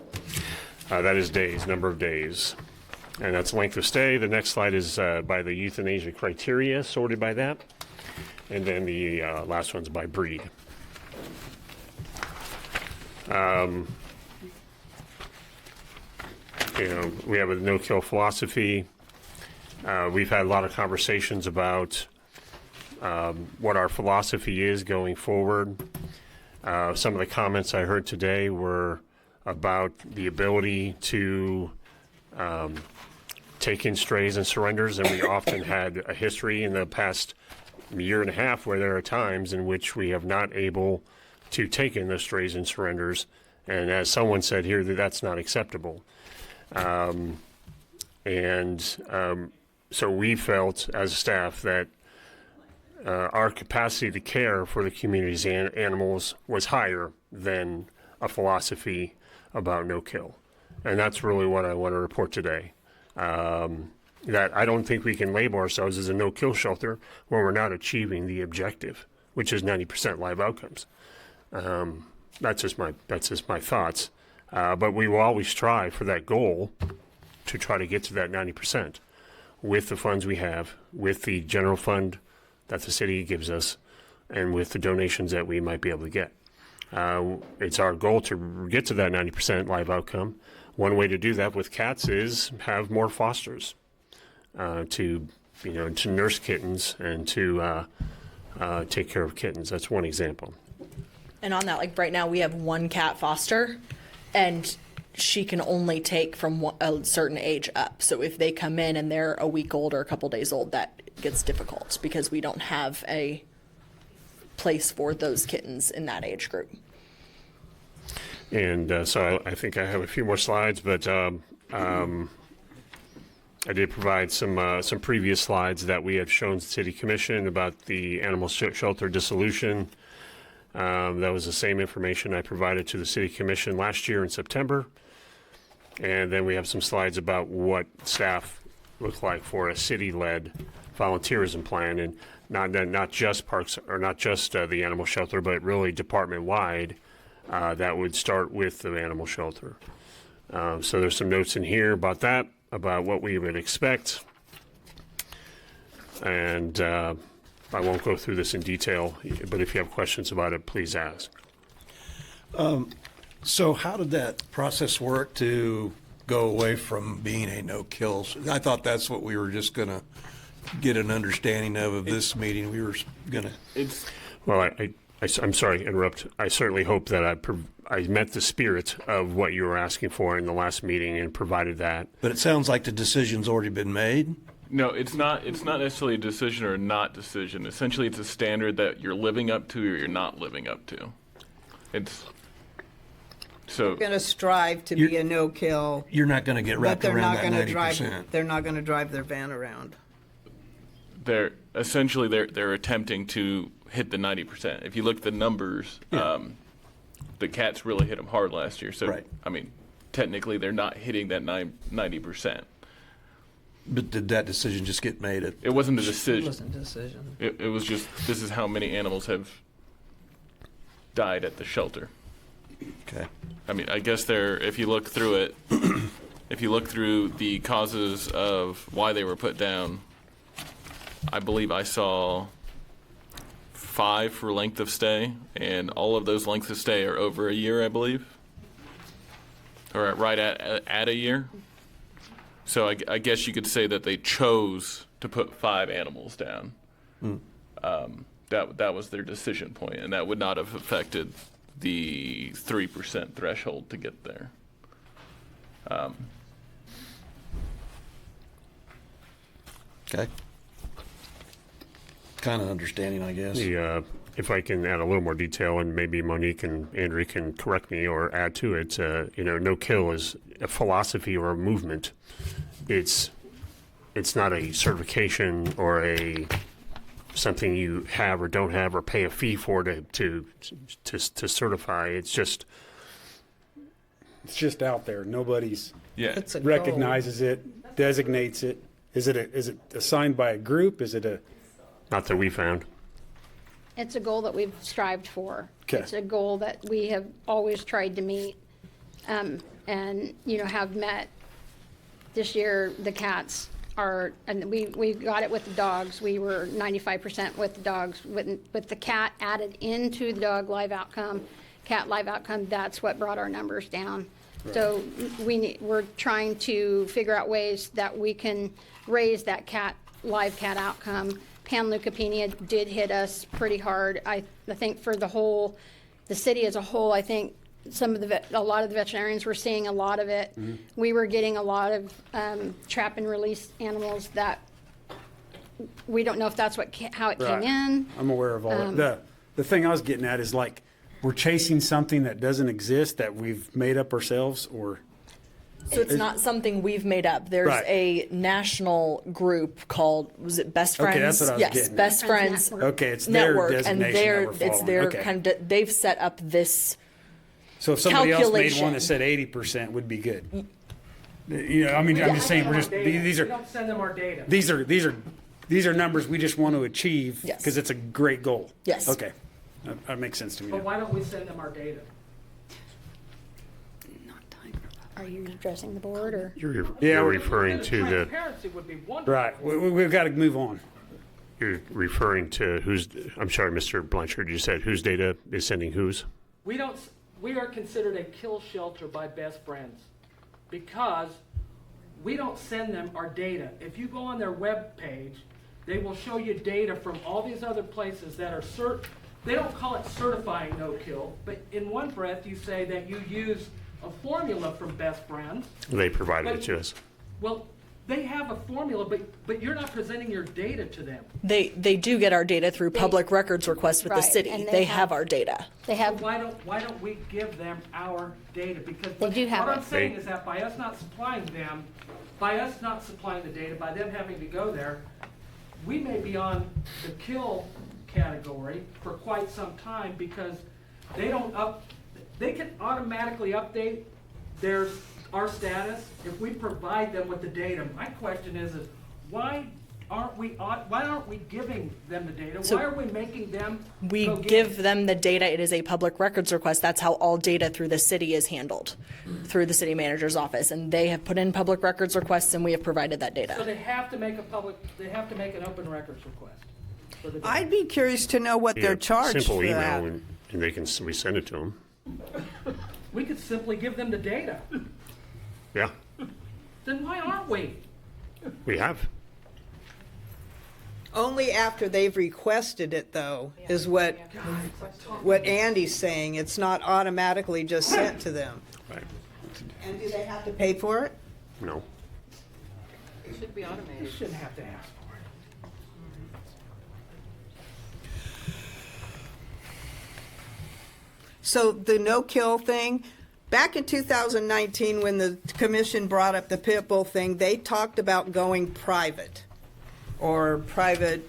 That is days, number of days. And that's length of stay. The next slide is by the euthanasia criteria, sorted by that. And then the last one's by breed. We have a no-kill philosophy. We've had a lot of conversations about what our philosophy is going forward. Some of the comments I heard today were about the ability to take in strays and surrenders, and we often had a history in the past year and a half where there are times in which we have not able to take in the strays and surrenders, and as someone said here, that's not acceptable. So we felt as a staff that our capacity to care for the community's animals was higher than a philosophy about no kill. And that's really what I want to report today. That I don't think we can label ourselves as a no kill shelter when we're not achieving the objective, which is 90% live outcomes. That's just my thoughts. But we will always strive for that goal to try to get to that 90% with the funds we have, with the general fund that the city gives us, and with the donations that we might be able to get. It's our goal to get to that 90% live outcome. One way to do that with cats is have more fosters to nurse kittens and to take care of kittens. That's one example. And on that, like right now, we have one cat foster, and she can only take from a certain age up. So if they come in and they're a week old or a couple days old, that gets difficult because we don't have a place for those kittens in that age group. And so I think I have a few more slides, but I did provide some previous slides that we have shown the City Commission about the animal shelter dissolution. That was the same information I provided to the City Commission last year in September. And then we have some slides about what staff look like for a city-led volunteerism plan, and not just parks or not just the animal shelter, but really department-wide. That would start with the animal shelter. So there's some notes in here about that, about what we would expect. And I won't go through this in detail, but if you have questions about it, please ask. So how did that process work to go away from being a no-kill? I thought that's what we were just going to get an understanding of this meeting. We were going to... Well, I'm sorry to interrupt. I certainly hope that I met the spirit of what you were asking for in the last meeting and provided that. But it sounds like the decision's already been made. No, it's not necessarily a decision or a not decision. Essentially, it's a standard that you're living up to or you're not living up to. We're going to strive to be a no-kill. You're not going to get wrapped around that 90%. They're not going to drive their van around. They're attempting to hit the 90%. If you look at the numbers, the cats really hit them hard last year. So, right. I mean, technically, they're not hitting that 90%. But did that decision just get made? It wasn't a decision. It wasn't a decision. It was just, this is how many animals have died at the shelter. Okay. I mean, I guess if you look through it, if you look through the causes of why they were put down, I believe I saw 5 for length of stay, and all of those lengths of stay are over a year, I believe, or right at a year. So I guess you could say that they chose to put 5 animals down. That was their decision point, and that would not have affected the 3% threshold to get there. Okay. Kind of understanding, I guess. If I can add a little more detail, and maybe Monique and Andrew can correct me or add to it, no kill is a philosophy or a movement. It's it's not a certification or a something you have or don't have or pay a fee for to certify. It's just out there. Nobody's It's a recognizes it, designates it. Is it assigned by a group? Is it a? not that we found. It's a goal that we've strived for. 'Kay. It's a goal that we have always tried to meet, and, have met. This year, the cats are, and we got it with the dogs. We were 95% with the dogs. With the cat added into the dog live outcome, cat live outcome, that's what brought our numbers down. Right. So we're trying to figure out ways that we can raise that live cat outcome. Panleukopenia did hit us pretty hard. I think for the city as a whole, I think a lot of the veterinarians were seeing a lot of it. Mm-hmm. We were getting a lot of trap and release animals that we don't know if that's how it came Right. in. I'm aware of all that. The thing I was getting at is like we're chasing something that doesn't exist that we've made up ourselves, or So it's not something we've made up. There's Right. a national group called, was it Best Friends? Okay, that's what I was yes, getting at. Best Friends. Okay, it's their Network, and designation they're that we're it's following. their Okay. kind of they've set up this. So if somebody else made calculation. one that said 80% would be good. I'm just saying these We are don't send them our data. these are numbers we just want to achieve Yes. because it's a great goal. Yes. Okay, that makes sense to me. But why don't we send them our data? Are you addressing the board or? You're referring to the. Transparency would be wonderful. Right, we've got to move on. You're referring to who's. I'm sorry, Mr. Blanchard. You said whose data is sending whose? We are considered a kill shelter by Best Friends because we don't send them our data. If you go on their web page, they will show you data from all these other places that are they don't call it certifying no kill, but in one breath you say that you use a formula from Best Friends. They provided it But- to us. Well, they have a formula, but you're not presenting your data to them. They do get our data through public records requests with the Right, city. and They they have have- our data. They have. So why don't we give them our data? Because They do have what I'm it. saying is that by us not supplying the data, by them having to go there, we may be on the kill category for quite some time because they can automatically update our status if we provide them with the data. My question is why aren't we giving them the data? So why are we making them We go get give them the data. It is a public records request. That's how all data through the city is handled, through the city manager's office. And they have put in public records requests, and we have provided that So data. they have to make an open records request. for the data. I'd be curious to know what they're charged Simple for email, that. and we send it to them. We could simply give them the data. Yeah, Then why aren't we? we have. Only after they've requested it, though, is what Andy's saying. It's not automatically just sent to them. Right. And do they have to pay for it? No. It should be automated. You shouldn't have to ask for it. So the no-kill thing, back in 2019, when the commission brought up the pit bull thing, they talked about going private, or private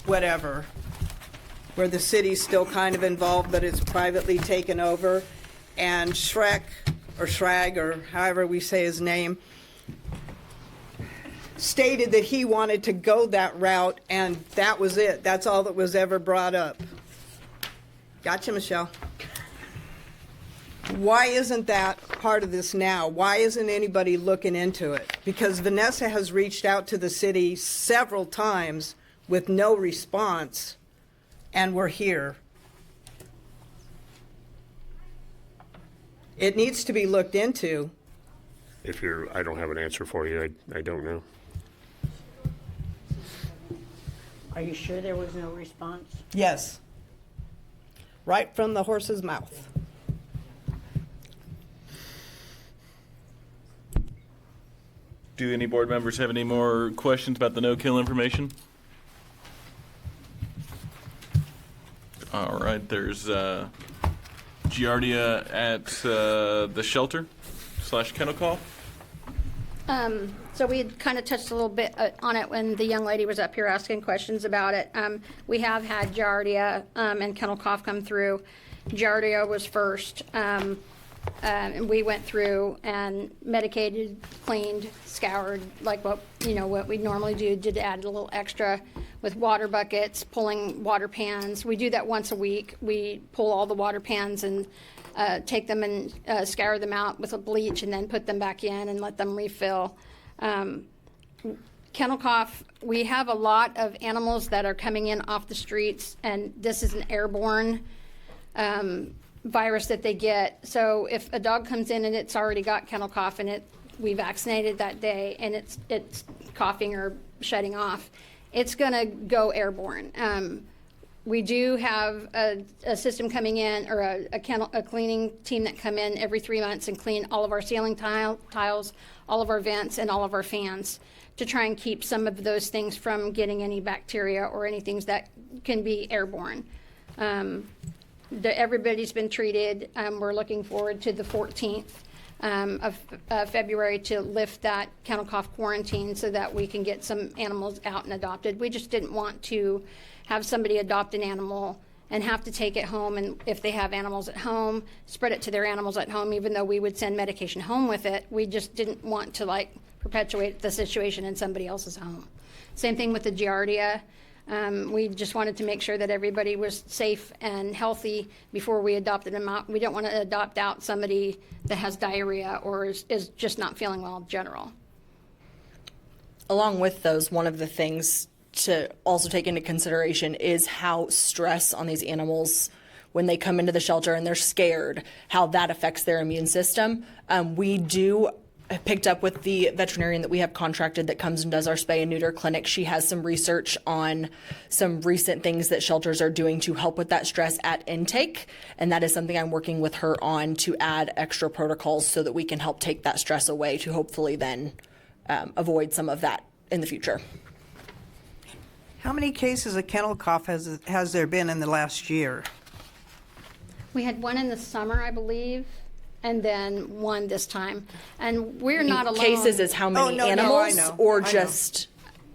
whatever, where the city's still kind of involved, but it's privately taken over. And Shrek, or Shrag, or however we say his name, stated that he wanted to go that route, and that was it. That's all that was ever brought up. Gotcha, Michelle. Why isn't that part of this now? Why isn't anybody looking into it? Because Vanessa has reached out to the city several times with no response, and we're here. It needs to be looked into. I don't have an answer for you. I don't know. Are you sure there was no response? Yes. Right from the horse's mouth. Do any board members have any more questions about the no-kill information? All right, there's Giardia at the shelter / kennel call. So we had kind of touched a little bit on it when the young lady was up here asking questions about it. We have had Giardia and kennel cough come through. Giardia was first. And we went through and medicated, cleaned, scoured, like what we normally do. Did add a little extra with water buckets, pulling water pans. We do that once a week. We pull all the water pans and take them and scour them out with a bleach and then put them back in and let them refill. Kennel cough, we have a lot of animals that are coming in off the streets, and this is an airborne virus that they get. So if a dog comes in and it's already got kennel cough and we vaccinated that day and it's coughing or shutting off, it's going to go airborne. We do have a system coming in, or a cleaning team that come in every 3 months and clean all of our ceiling tiles, all of our vents, and all of our fans to try and keep some of those things from getting any bacteria or any things that can be airborne. Everybody's been treated. We're looking forward to the 14th of February to lift that kennel cough quarantine so that we can get some animals out and adopted. We just didn't want to have somebody adopt an animal and have to take it home, and if they have animals at home, spread it to their animals at home, even though we would send medication home with it. We just didn't want to perpetuate the situation in somebody else's home. Same thing with the Giardia. We just wanted to make sure that everybody was safe and healthy before we adopted them out. We don't want to adopt out somebody that has diarrhea or is just not feeling well in general. Along with those, one of the things to also take into consideration is how stress on these animals when they come into the shelter and they're scared, how that affects their immune system. We do picked up with the veterinarian that we have contracted that comes and does our spay and neuter clinic. She has some research on some recent things that shelters are doing to help with that stress at intake. And that is something I'm working with her on to add extra protocols so that we can help take that stress away to hopefully then avoid some of that in the future. How many cases of kennel cough has there been in the last year? We had one in the summer, I believe, and then one this time. And we're not alone. Cases is how many animals, or just,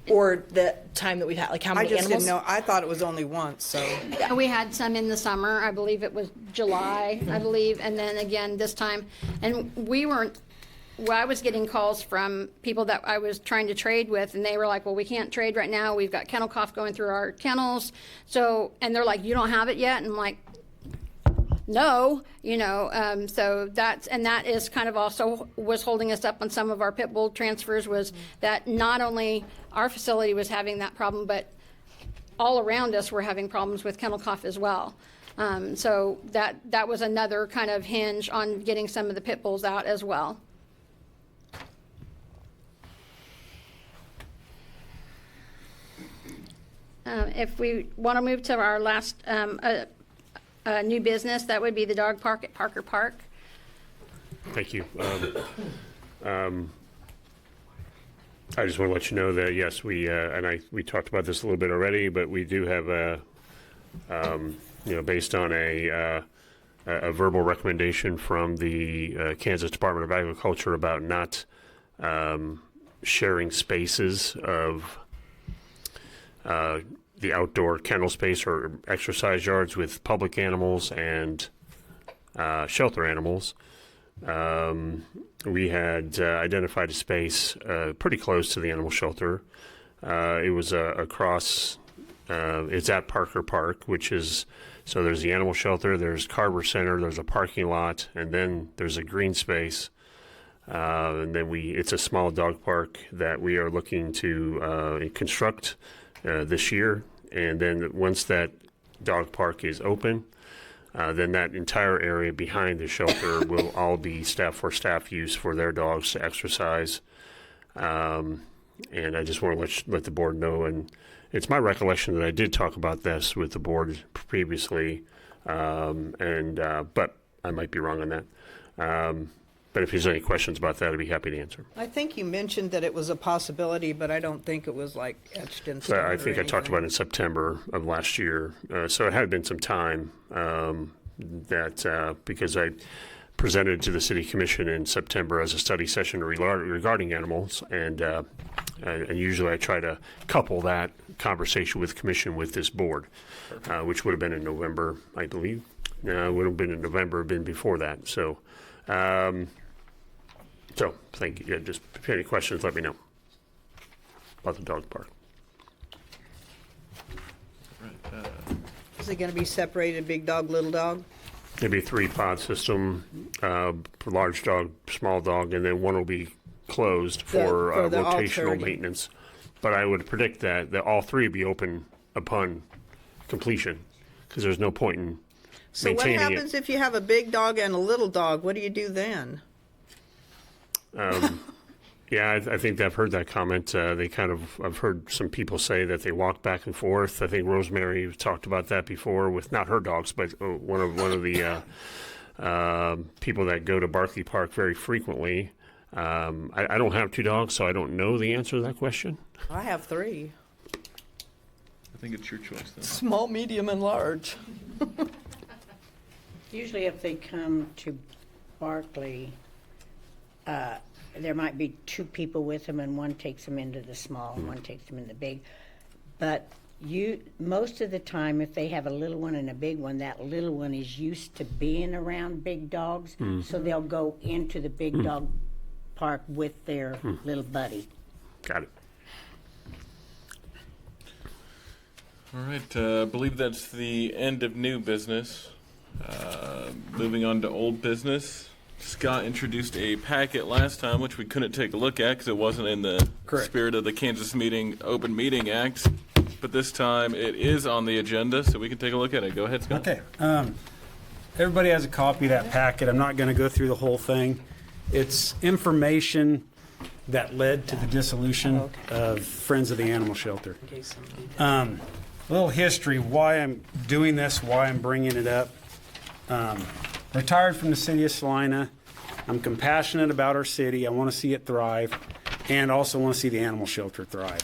or the time that we've had, like how many animals? I just didn't know. I thought it was only once, so. Yeah, we had some in the summer. I believe it was July, I believe, and then again this time. And we weren't, well, I was getting calls from people that I was trying to trade with, and they were like, well, we can't trade right now. We've got kennel cough going through our kennels. So, and they're like, you don't have it yet? And I'm like, no, so that is kind of also was holding us up on some of our pit bull transfers, was that not only our facility was having that problem, but all around us were having problems with kennel cough as well. So that was another kind of hinge on getting some of the pit bulls out as well. If we want to move to our last new business, that would be the dog park at Parker Park. Thank you. I just want to let you know that, yes, we talked about this a little bit already, but we do have based on a verbal recommendation from the Kansas Department of Agriculture about not sharing spaces of the outdoor kennel space or exercise yards with public animals and shelter animals. We had identified a space pretty close to the animal shelter. It was across, it's at Parker Park, which is, so there's the animal shelter, there's Carver Center, there's a parking lot, and then there's a green space. And then it's a small dog park that we are looking to construct this year. And then once that dog park is open, then that entire area behind the shelter will all be staff use for their dogs to exercise. And I just want to let the board know, and it's my recollection that I did talk about this with the board previously, but I might be wrong on that. But if there's any questions about that, I'd be happy to answer. I think you mentioned that it was a possibility, but I don't think it was like etched in stone. I think I talked about it in September of last year. So it had been some time because presented to the City Commission in September as a study session regarding animals, and usually I try to couple that conversation with Commission with this board, which would have been in November, I believe. Would have been in November, been before that. So, thank you. Yeah, just if you have any questions, let me know about the dog park. Is it going to be separated, big dog, little dog? Maybe 3-pod system, large dog, small dog, and then one will be closed for the all rotational 30. maintenance. But I would predict that all 3 be open upon completion, because there's no point in So what maintaining happens if you have a big dog and a little dog? What do you do then? Yeah, I think I've heard that comment. I've heard some people say that they walk back and forth. I think Rosemary talked about that before with not her dogs, but one of the people that go to Barkley Park very frequently. I don't have 2 dogs, so I don't know the answer to that question. I have 3. I think it's your choice then. Small, medium, and large. Usually if they come to Barkley, there might be 2 people with them, and one takes them into the small and one takes them in the big. But most of the time, if they have a little one and a big one, that little one is used to being around big dogs, so they'll go into the big dog park with their little buddy. Got it. All right, I believe that's the end of new business. Moving on to old business. Scott introduced a packet last time, which we couldn't take a look at because it wasn't in the spirit of the Kansas Open Meeting Act. But this time it is on the agenda, so we can take a look at it. Go ahead, Scott. Okay. Everybody has a copy of that packet. I'm not going to go through the whole thing. It's information that led to the dissolution of Friends of the Animal Shelter. A little history, why I'm doing this, why I'm bringing it up. Retired from the city of Salina. I'm compassionate about our city. I want to see it thrive, and also want to see the animal shelter thrive.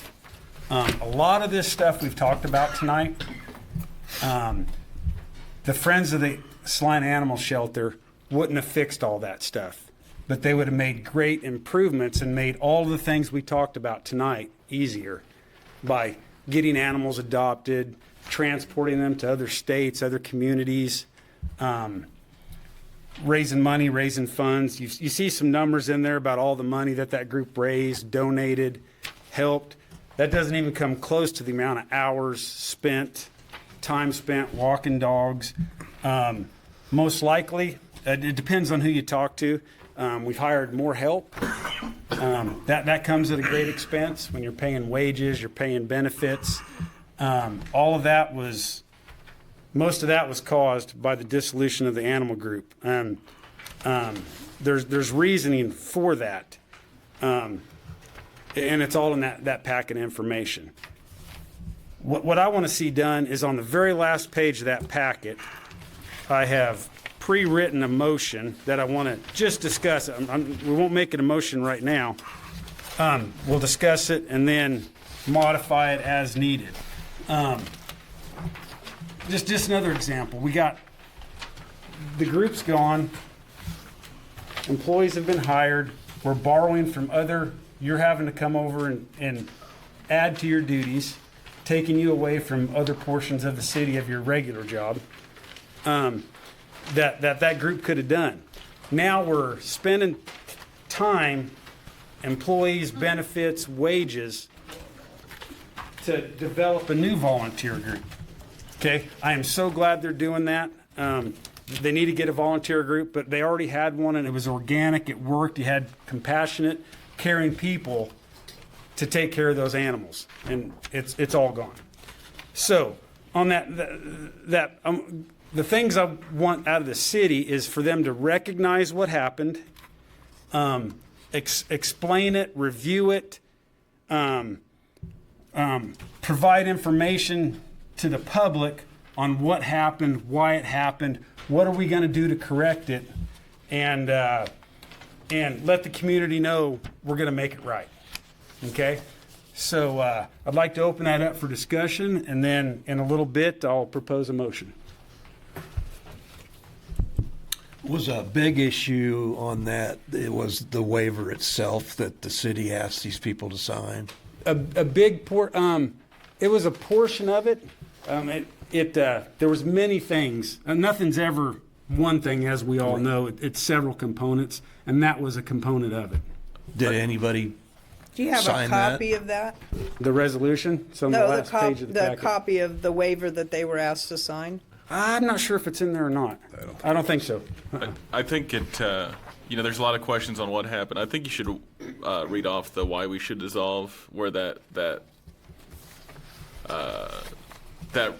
A lot of this stuff we've talked about tonight, the Friends of the Salina Animal Shelter wouldn't have fixed all that stuff, but they would have made great improvements and made all the things we talked about tonight easier by getting animals adopted, transporting them to other states, other communities, raising money, raising funds. You see some numbers in there about all the money that group raised, donated, helped. That doesn't even come close to the amount of hours spent, time spent walking dogs. Most likely, it depends on who you talk to. We've hired more help. That comes at a great expense when you're paying wages, you're paying benefits. Most of that was caused by the dissolution of the animal group. There's reasoning for that, and it's all in that packet of information. What I want to see done is on the very last page of that packet, I have pre-written a motion that I want to just discuss. We won't make it a motion right now. We'll discuss it and then modify it as needed. Just another example. We got the group's gone. Employees have been hired. We're borrowing from you're having to come over and add to your duties, taking you away from other portions of the city of your regular job that group could have done. Now we're spending time, employees, benefits, wages, to develop a new volunteer group. Okay, I am so glad they're doing that. They need to get a volunteer group, but they already had one, and it was organic. It worked. You had compassionate, caring people to take care of those animals, and it's all gone. So on the things I want out of the city is for them to recognize what happened, explain it, review it, provide information to the public on what happened, why it happened, what are we going to do to correct it, and let the community know we're going to make it right. Okay? So I'd like to open that up for discussion, and then in a little bit I'll propose a motion. Was a big issue on that, it was the waiver itself that the city asked these people to sign. A big it was a portion of it. There was many things. Nothing's ever one thing, as we all know. It's several components, and that was a component of it. Did anybody Do you have a sign that? copy of that? The resolution? It's on the last page of the packet. Copy of the waiver that they were asked to sign? I'm not sure if it's in there or not. I don't think so. I think it, there's a lot of questions on what happened. I think you should read off the why we should dissolve, where that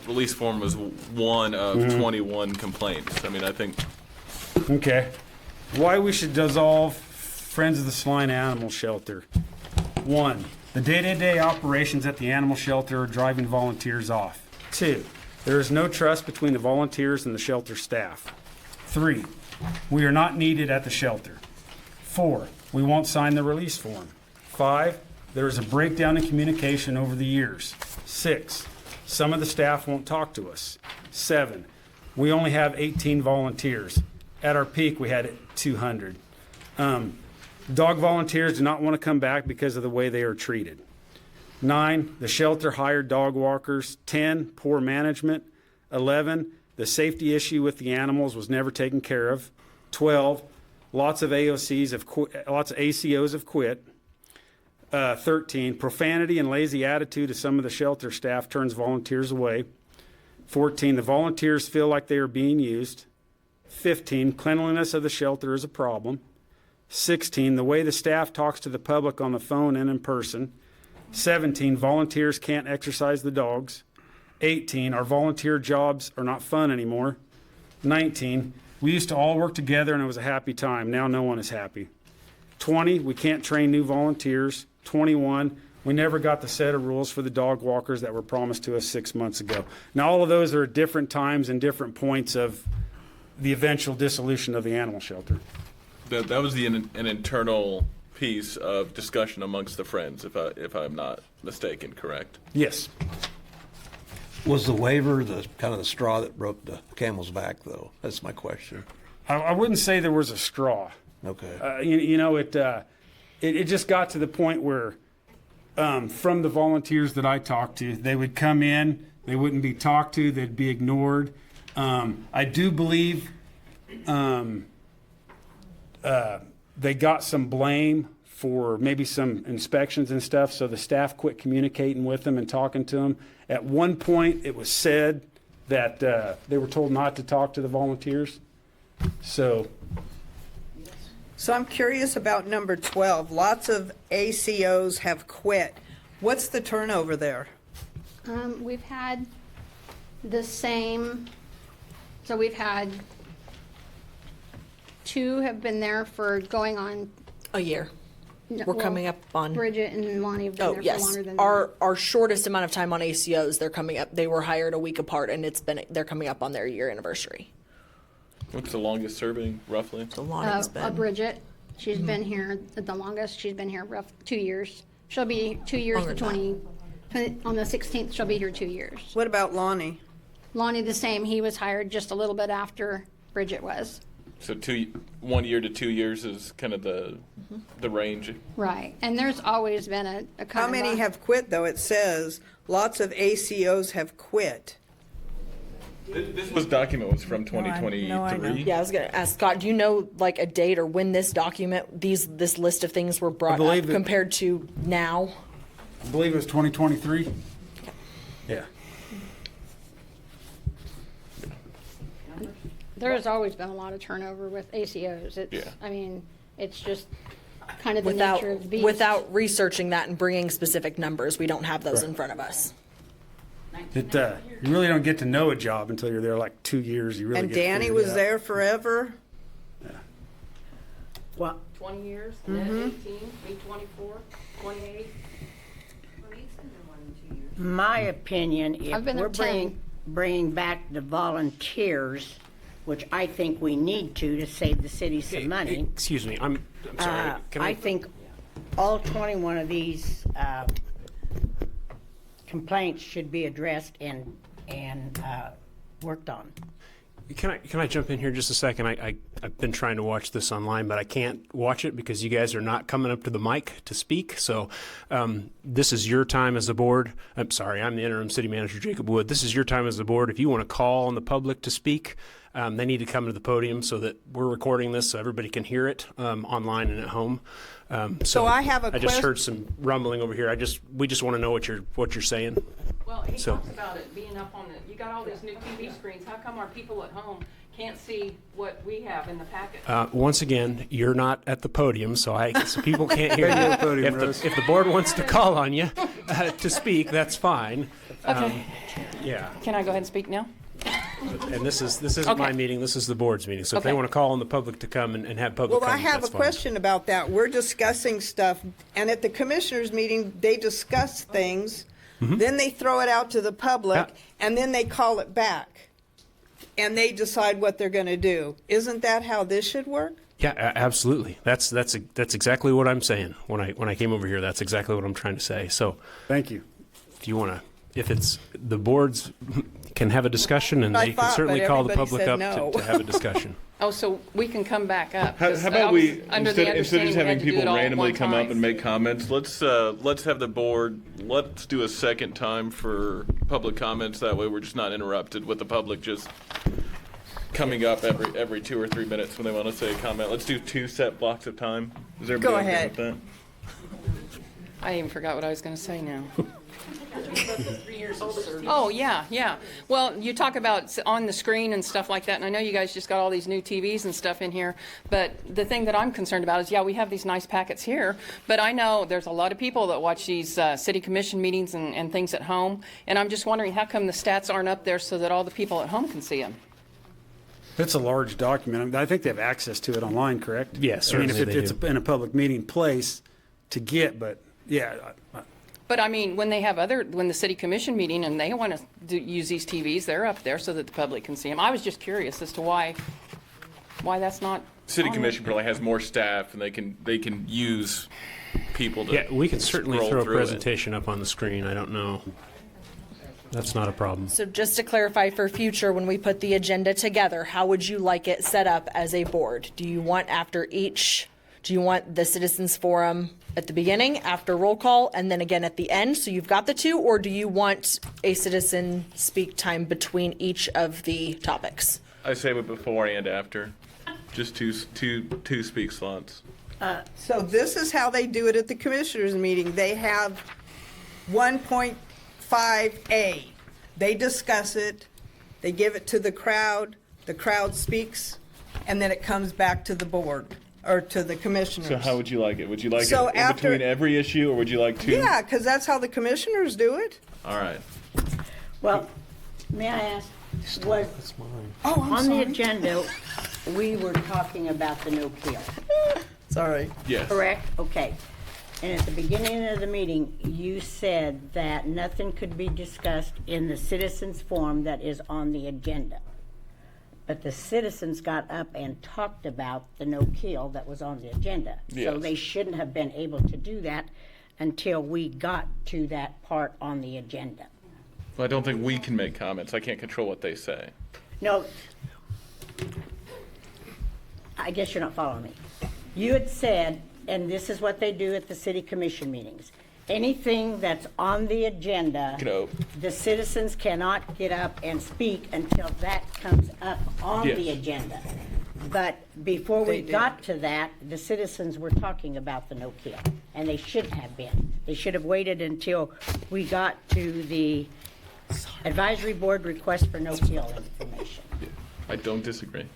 release form was one of 21 complaints. I mean, I think. Okay. Why we should dissolve Friends of the Saline Animal Shelter. 1, the day-to-day operations at the animal shelter are driving volunteers off. 2, there is no trust between the volunteers and the shelter staff. 3, we are not needed at the shelter. 4, we won't sign the release form. 5, there is a breakdown in communication over the years. 6, some of the staff won't talk to us. 7, we only have 18 volunteers. At our peak, we had 200. Dog volunteers do not want to come back because of the way they are treated. 9, the shelter hired dog walkers. 10, poor management. 11, the safety issue with the animals was never taken care of. 12, lots of ACOs have quit. 13, profanity and lazy attitude of some of the shelter staff turns volunteers away. 14, the volunteers feel like they are being used. 15, cleanliness of the shelter is a problem. 16, the way the staff talks to the public on the phone and in person. 17, volunteers can't exercise the dogs. 18, our volunteer jobs are not fun anymore. 19, we used to all work together and it was a happy time. Now no one is happy. 20, we can't train new volunteers. 21, we never got the set of rules for the dog walkers that were promised to us 6 months ago. Now all of those are at different times and different points of the eventual dissolution of the animal shelter. That was an internal piece of discussion amongst the friends, if I'm not mistaken, correct? Yes. Was the waiver the kind of the straw that broke the camel's back, though? That's my question. I wouldn't say there was a straw. Okay. It just got to the point where, from the volunteers that I talked to, they would come in, they wouldn't be talked to, they'd be ignored. I do believe they got some blame for maybe some inspections and stuff, so the staff quit communicating with them and talking to them. At one point, it was said that they were told not to talk to the volunteers. So I'm curious about number 12. Lots of ACOs have quit. What's the turnover there? We've had the same, so we've had 2 have been there for going on A year. No, We're well, coming up on. Bridget and Lonnie have been Oh there for yes, longer than our shortest amount of time on ACOs. They're coming up. They were hired a week apart, and they're coming up on their year anniversary. What's the longest serving, roughly? So Lonnie's been. Bridget, she's been here the longest. She's been here 2 years. She'll be 2 years Longer for than 20. On the 16th, she'll be here 2 years. What about Lonnie? Lonnie, the same. He was hired just a little bit after Bridget was. So 1 year to 2 years is kind of the range. Right, and there's always been a kind How of many a- have quit, though? It says lots of ACOs have quit. This document was from 2023. Yeah, I was gonna ask Scott. Do you know like a date or when this document, this list of things were brought up believe it- compared to now? I believe it was 2023. Yeah. There's always been a lot of turnover with ACOs. I mean, it's just kind of the Without nature of the beast. without researching that and bringing specific numbers, we don't have those Right. in front of us. You really don't get to know a job until you're there like 2 years. You really And get to Danny figure was it out. there forever? Well, 20 years, Mhm. 18, me 24, 28. my opinion, if I've been we're at 10. bringing back the volunteers, which I think we need to save the city some money. Excuse me, I'm sorry. Can I think all 21 of these complaints should be addressed and worked on. Can I jump in here just a second? I've been trying to watch this online, but I can't watch it because you guys are not coming up to the mic to speak. So this is your time as a board. I'm sorry, I'm the interim city manager, Jacob Wood. This is your time as a board. If you want to call on the public to speak, they need to come to the podium so that we're recording this so everybody can hear it online and at home. So I have a I just heard some rumbling over here. We just want to know what you're saying. Well, he talks about it being up on you got all these new TV screens. How come our people at home can't see what we have in the packet? Once again, you're not at the podium, so people can't hear Right you. near the podium, If the board wants to call on you to speak, that's fine. Okay. Yeah. Can I go ahead and speak now? And this isn't my meeting. This is the board's meeting. So if they want to call on the public to come and have public Well, I comment, have a that's fine. question about that. We're discussing stuff, and at the commissioners' meeting, they discuss things, then they throw it out to the public, and then they call it back, and they decide what they're going to do. Isn't that how this should work? Yeah, absolutely. That's exactly what I'm saying. When I came over here, that's exactly what I'm trying to say. So Thank you. if you want to, if it's the boards can have a discussion, and they can certainly call the public up to have a discussion. Oh, so we can come back up. How 'cause I about was we under the instead of just understanding we had having to do people it all at randomly one come up time. and make comments, let's have the board. Let's do a second time for public comments. That way, we're just not interrupted with the public just coming up every 2 or 3 minutes when they want to say a comment. Let's do 2 set blocks of time. Is everybody Go okay ahead. with that? I even forgot what I was going to say now. Oh, yeah. Well, you talk about on the screen and stuff like that, and I know you guys just got all these new TVs and stuff in here, but the thing that I'm concerned about is, we have these nice packets here, but I know there's a lot of people that watch these city commission meetings and things at home, and I'm just wondering how come the stats aren't up there so that all the people at home can see them? It's a large document. I think they have access to it online, correct? Yes, I mean, certainly if it's do. in a public meeting place to get, but yeah. But I mean, when the city commission meeting and they want to use these TVs, they're up there so that the public can see them. I was just curious as to why that's not. City on commission probably has more staff, and they can use people to. Yeah, we can certainly scroll throw a through it. presentation up on the screen. I don't know. That's not a problem. So just to clarify for future, when we put the agenda together, how would you like it set up as a board? Do you want do you want the citizens forum at the beginning, after roll call, and then again at the end, so you've got the two, or do you want a citizen speak time between each of the topics? I say it before and after, just two speak slots. So this is how they do it at the commissioners' meeting. They have 1.5A. They discuss it, they give it to the crowd speaks, and then it comes back to the board, or to the commissioners. So how would you like it? Would you like So it in after- between every issue, or would you like two? Yeah, because that's how the commissioners do it. All right. Well, may I ask, was, I'm on sorry. the agenda, we were talking about the no-kill, Sorry. Yes. correct? Okay. And at the beginning of the meeting, you said that nothing could be discussed in the citizens forum that is on the agenda. But the citizens got up and talked about the no-kill that was on the agenda. So Yes. they shouldn't have been able to do that until we got to that part on the agenda. Well, I don't think we can make comments. I can't control what they say. No, I guess you're not following me. You had said, and this is what they do at the city commission meetings, anything that's on the agenda, No. the citizens cannot get up and speak until that comes up on the Yes. agenda. But before we got to that, the citizens were talking about the no-kill, and they shouldn't have been. They should have waited until we got to the advisory board request for no-kill information. I don't disagree.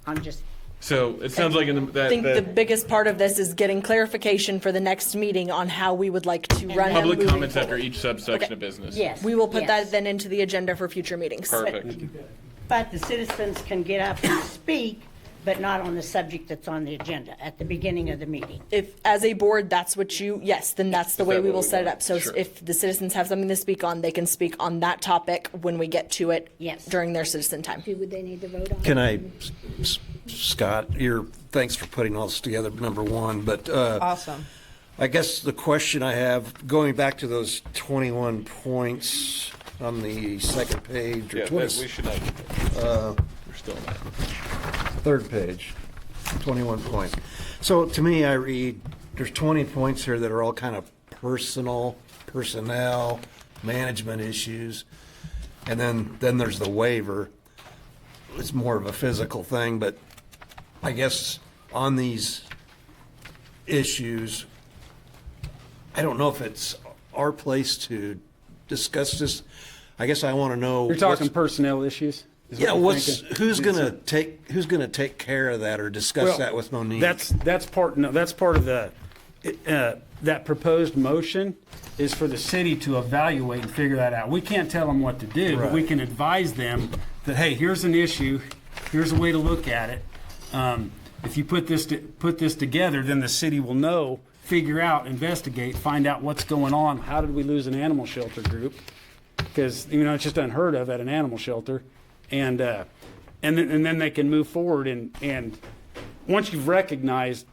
I'm just, So it sounds like I think the biggest part of this is getting clarification for the next meeting on how we would like to run them public moving comments after forward. each subsection Okay. of business. yes. We will put yes. that then into the agenda for future meetings. Perfect. But the citizens can get up and speak, but not on the subject that's on the agenda at the beginning of the meeting. If, as a board, that's what yes, then that's the way that we what will we set it want? up. So Sure. if the citizens have something to speak on, they can speak on that topic when we get to it Yes. during their citizen time. Would they need to vote on it? Can I, Scott, thanks for putting all this together, number one, but Awesome. I guess the question I have, going back to those 21 points on the second page, or Yeah, 20, we should not. still on that. Third page, 21 points. So to me, I read, there's 20 points here that are all kind of personnel, management issues. And then there's the waiver. It's more of a physical thing, but I guess on these issues, I don't know if it's our place to discuss this. I guess I want to know. You're talking personnel issues? Yeah, who's gonna take care of that or discuss that with Monique? That's part of the that proposed motion is for the city to evaluate and figure that out. We can't tell them what to do, but we can advise them that, hey, here's an issue, here's a way to look at it. If you put this together, then the city will know, figure out, investigate, find out what's going on. How did we lose an animal shelter group? Because it's just unheard of at an animal shelter, and then they can move forward and once you've recognized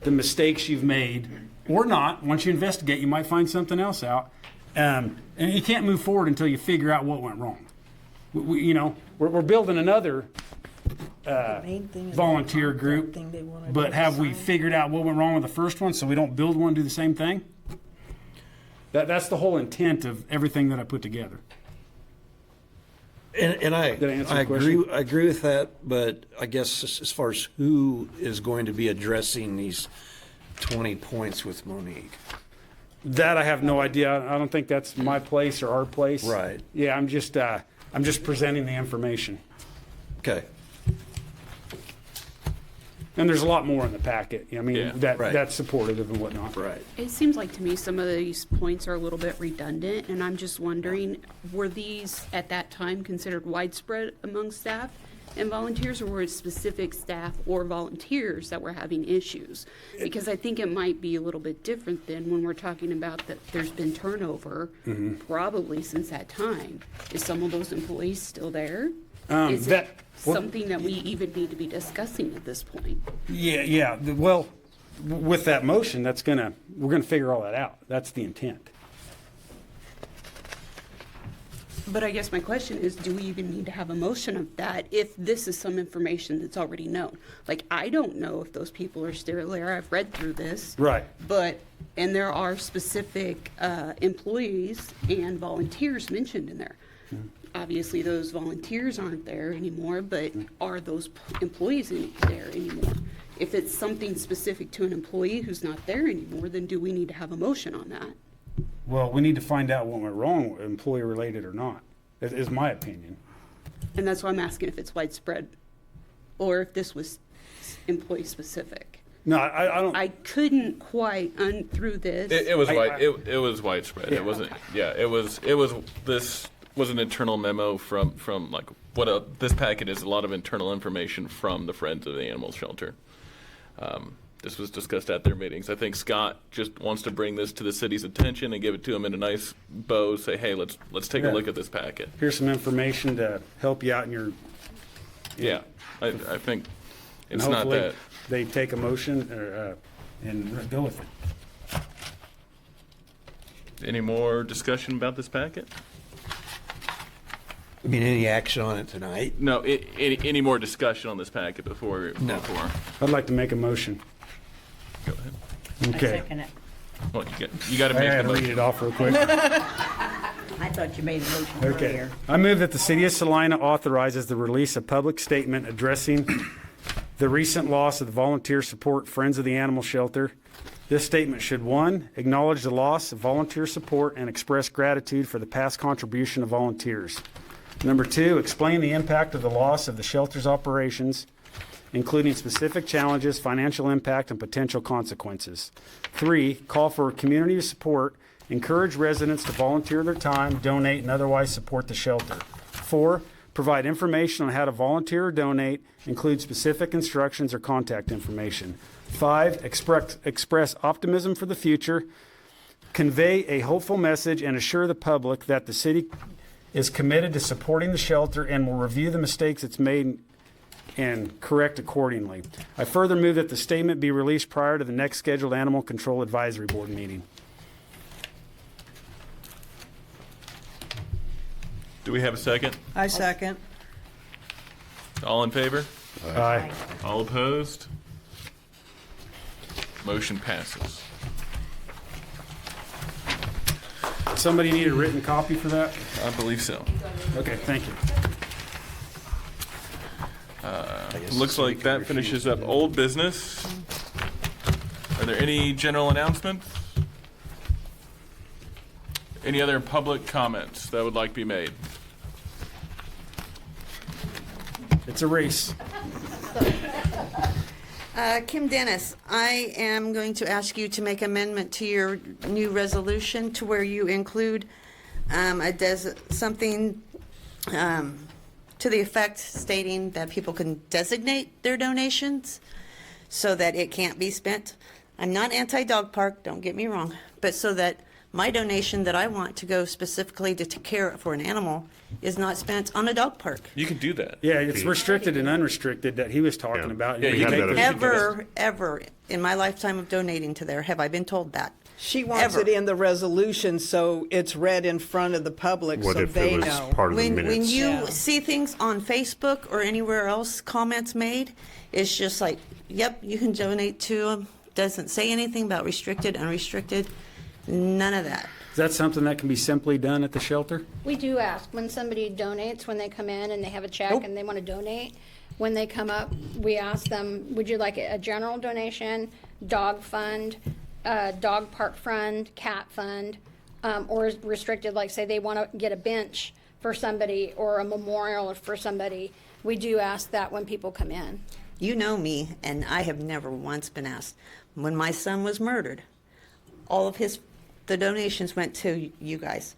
the mistakes you've made, or not, once you investigate, you might find something else out, and you can't move forward until you figure out what went wrong. We're building another volunteer group, but have we figured out what went wrong with the first one so we don't build one, do the same thing? That's the whole intent of everything that I put together. And I agree with that, but I guess as far as who is going to be addressing these 20 points with Monique. That I have no idea. I don't think that's my place or our place. Right. Yeah, I'm just presenting the information. Okay. And there's a lot more in the packet. That's supportive and whatnot. Right. It seems like to me some of these points are a little bit redundant, and I'm just wondering, were these at that time considered widespread among staff and volunteers, or were it specific staff or volunteers that were having issues? Because I think it might be a little bit different than when we're talking about that there's been turnover probably since that time. Is some of those employees still there? Is it something that we even need to be discussing at this point? Yeah. Well, with that motion, we're gonna figure all that out. That's the intent. But I guess my question is, do we even need to have a motion of that if this is some information that's already known? Like, I don't know if those people are still there. I've read through this. Right. And there are specific employees and volunteers mentioned in there. Obviously, those volunteers aren't there anymore, but are those employees there anymore? If it's something specific to an employee who's not there anymore, then do we need to have a motion on that? Well, we need to find out what went wrong, employee related or not, is my opinion. And that's why I'm asking if it's widespread or if this was employee specific. No, I don't. I couldn't quite through this. It was it was widespread. Yeah. It wasn't. Yeah, it was. This was an internal memo from like this packet is a lot of internal information from the Friends of the Animal Shelter. This was discussed at their meetings. I think Scott just wants to bring this to the city's attention and give it to them in a nice bow. Say, hey, let's take a look at this packet. Here's some information to help you out in your. Yeah, I think it's and not that. They take a motion and go with it. Any more discussion about this packet? I mean, any action on it tonight? No. Any more discussion on this packet before? No. I'd like to make a motion. Go ahead. Okay. I second it. Well, you got to make the motion. Read it off real quick. I thought you made a motion Okay. earlier. I move that the City of Salina authorizes the release of public statement addressing the recent loss of the volunteer support Friends of the Animal Shelter. This statement should, 1, acknowledge the loss of volunteer support and express gratitude for the past contribution of volunteers. Number 2, explain the impact of the loss of the shelter's operations, including specific challenges, financial impact, and potential consequences. 3, call for community support, encourage residents to volunteer their time, donate, and otherwise support the shelter. 4, provide information on how to volunteer or donate, include specific instructions or contact information. 5, express optimism for the future, convey a hopeful message, and assure the public that the city is committed to supporting the shelter and will review the mistakes it's made and correct accordingly. I further move that the statement be released prior to the next scheduled Animal Control Advisory Board meeting. Do we have a second? I second. All in favor? Aye. All opposed? Motion passes. Somebody need a written copy for that? I believe so. Okay, thank you. Looks like that finishes up old business. Are there any general announcements? Any other public comments that would like to be made? It's a race. Kim Dennis, I am going to ask you to make amendment to your new resolution to where you include something to the effect stating that people can designate their donations so that it can't be spent. I'm not anti-dog park, don't get me wrong, but so that my donation that I want to go specifically to take care for an animal is not spent on a dog park. You can do that. Yeah, it's restricted and unrestricted that he was talking about. Yeah, you can do that. Ever in my lifetime of donating to there have I been told that. She wants it in the resolution so it's read in front of the public so they know. When you see things on Facebook or anywhere else, comments made, it's just like, yep, you can donate to them. Doesn't say anything about restricted, unrestricted, none of that. Is that something that can be simply done at the shelter? We do ask when somebody donates, when they come in and they have a check and they want to donate, when they come up, we ask them, would you like a general donation, dog fund, dog park fund, cat fund, or is restricted, like say they want to get a bench for somebody or a memorial for somebody. We do ask that when people come in. You know me, and I have never once been asked. When my son was murdered, all of the donations went to you guys.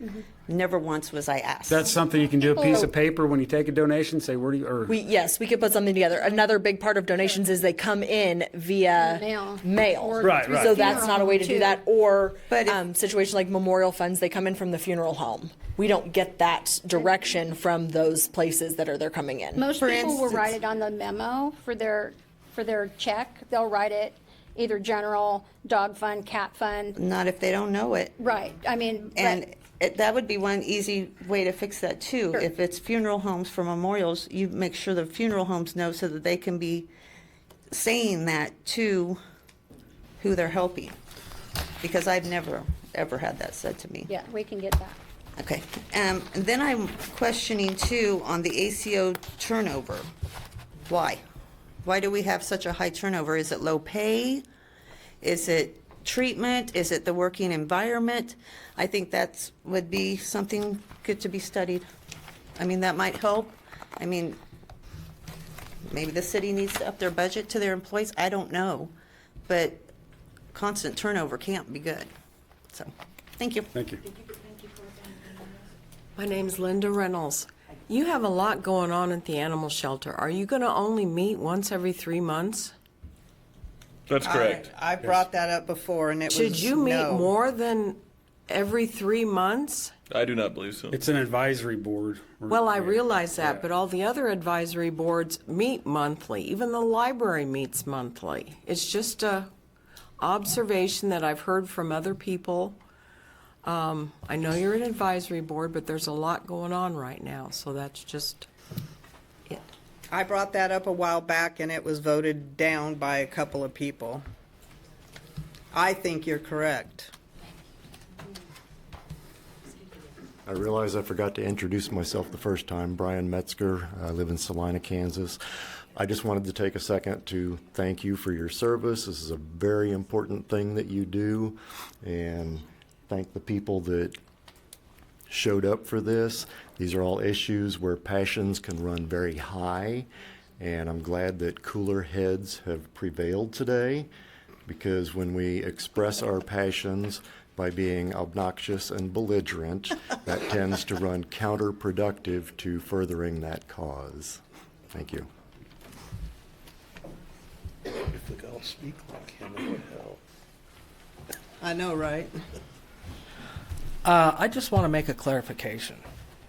Never once was I asked. That's something you can do, a piece of paper when you take a donation, say, where do you, or... Yes, we could put something together. Another big part of donations is they come in via mail. Right. So that's not a way to do that. Or But situations like memorial funds, they come in from the funeral home. We don't get that direction from those places that they're coming in. Most people will write it on the memo for their check. They'll write it either general, dog fund, cat fund. Not if they don't know it. Right. I mean, And that would be one easy way to fix that too. Sure. If it's funeral homes for memorials, you make sure the funeral homes know so that they can be saying that to who they're helping. Because I've never, ever had that said to me. yeah, we can get that. Okay. And then I'm questioning too on the ACO turnover. Why? Why do we have such a high turnover? Is it low pay? Is it treatment? Is it the working environment? I think that would be something good to be studied. I mean, that might help. I mean, maybe the city needs to up their budget to their employees. I don't know. But constant turnover can't be good. So, thank you. Thank you. My name's Linda Reynolds. You have a lot going on at the animal shelter. Are you going to only meet once every 3 months? That's correct. I brought that up before, and it was Should you meet no. more than every 3 months? I do not believe so. It's an advisory board. Well, I realize that, but all the other advisory boards meet monthly. Even the library meets monthly. It's just a observation that I've heard from other people. I know you're an advisory board, but there's a lot going on right now, so that's just it. I brought that up a while back, and it was voted down by a couple of people. I think you're correct. I realize I forgot to introduce myself the first time. Brian Metzger. I live in Salina, Kansas. I just wanted to take a second to thank you for your service. This is a very important thing that you do, and thank the people that showed up for this. These are all issues where passions can run very high, and I'm glad that cooler heads have prevailed today, because when we express our passions by being obnoxious and belligerent, that tends to run counterproductive to furthering that cause. Thank you. If we could all speak like him, it would help. I know, right? I just want to make a clarification,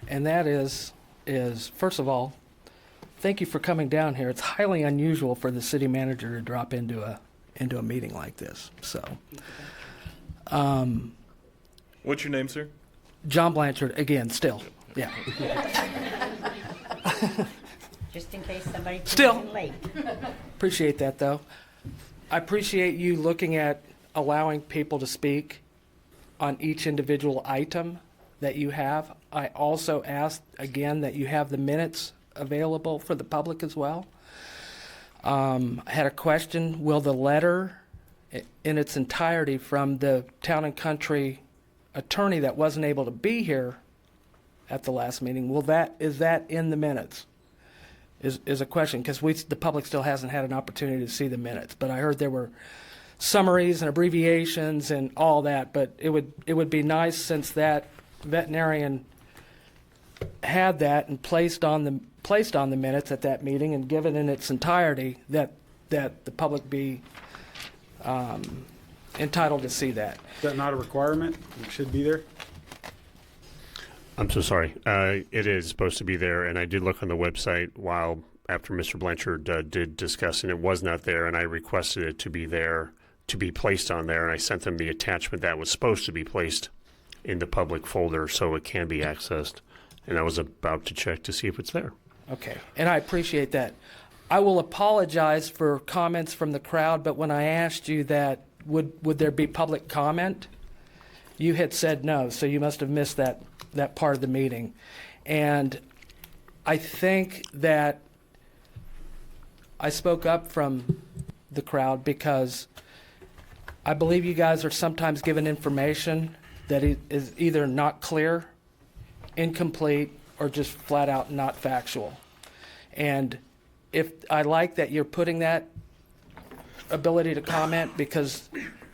and that is first of all, thank you for coming down here. It's highly unusual for the city manager to drop into a meeting like this. So, What's your name, sir? John Blanchard again. Still, yeah. just in case somebody comes Still. in late. Appreciate that, though. I appreciate you looking at allowing people to speak on each individual item that you have. I also asked, again, that you have the minutes available for the public as well. I had a question, will the letter in its entirety from the Town and Country attorney that wasn't able to be here at the last meeting, is that in the minutes? Is a question, because the public still hasn't had an opportunity to see the minutes. But I heard there were summaries and abbreviations and all that. But it would be nice, since that veterinarian had that and placed on the minutes at that meeting and given in its entirety, that the public be entitled to see that. Is that not a requirement? It should be there? I'm so sorry. It is supposed to be there, and I did look on the website after Mr. Blanchard did discuss, and it was not there, and I requested it to be there, to be placed on there, and I sent them the attachment that was supposed to be placed in the public folder so it can be accessed, and I was about to check to see if it's there. Okay, and I appreciate that. I will apologize for comments from the crowd, but when I asked you that, would there be public comment, you had said no, so you must have missed that part of the meeting. And I think that I spoke up from the crowd because I believe you guys are sometimes given information that is either not clear, incomplete, or just flat out not factual. And if I like that you're putting that ability to comment, because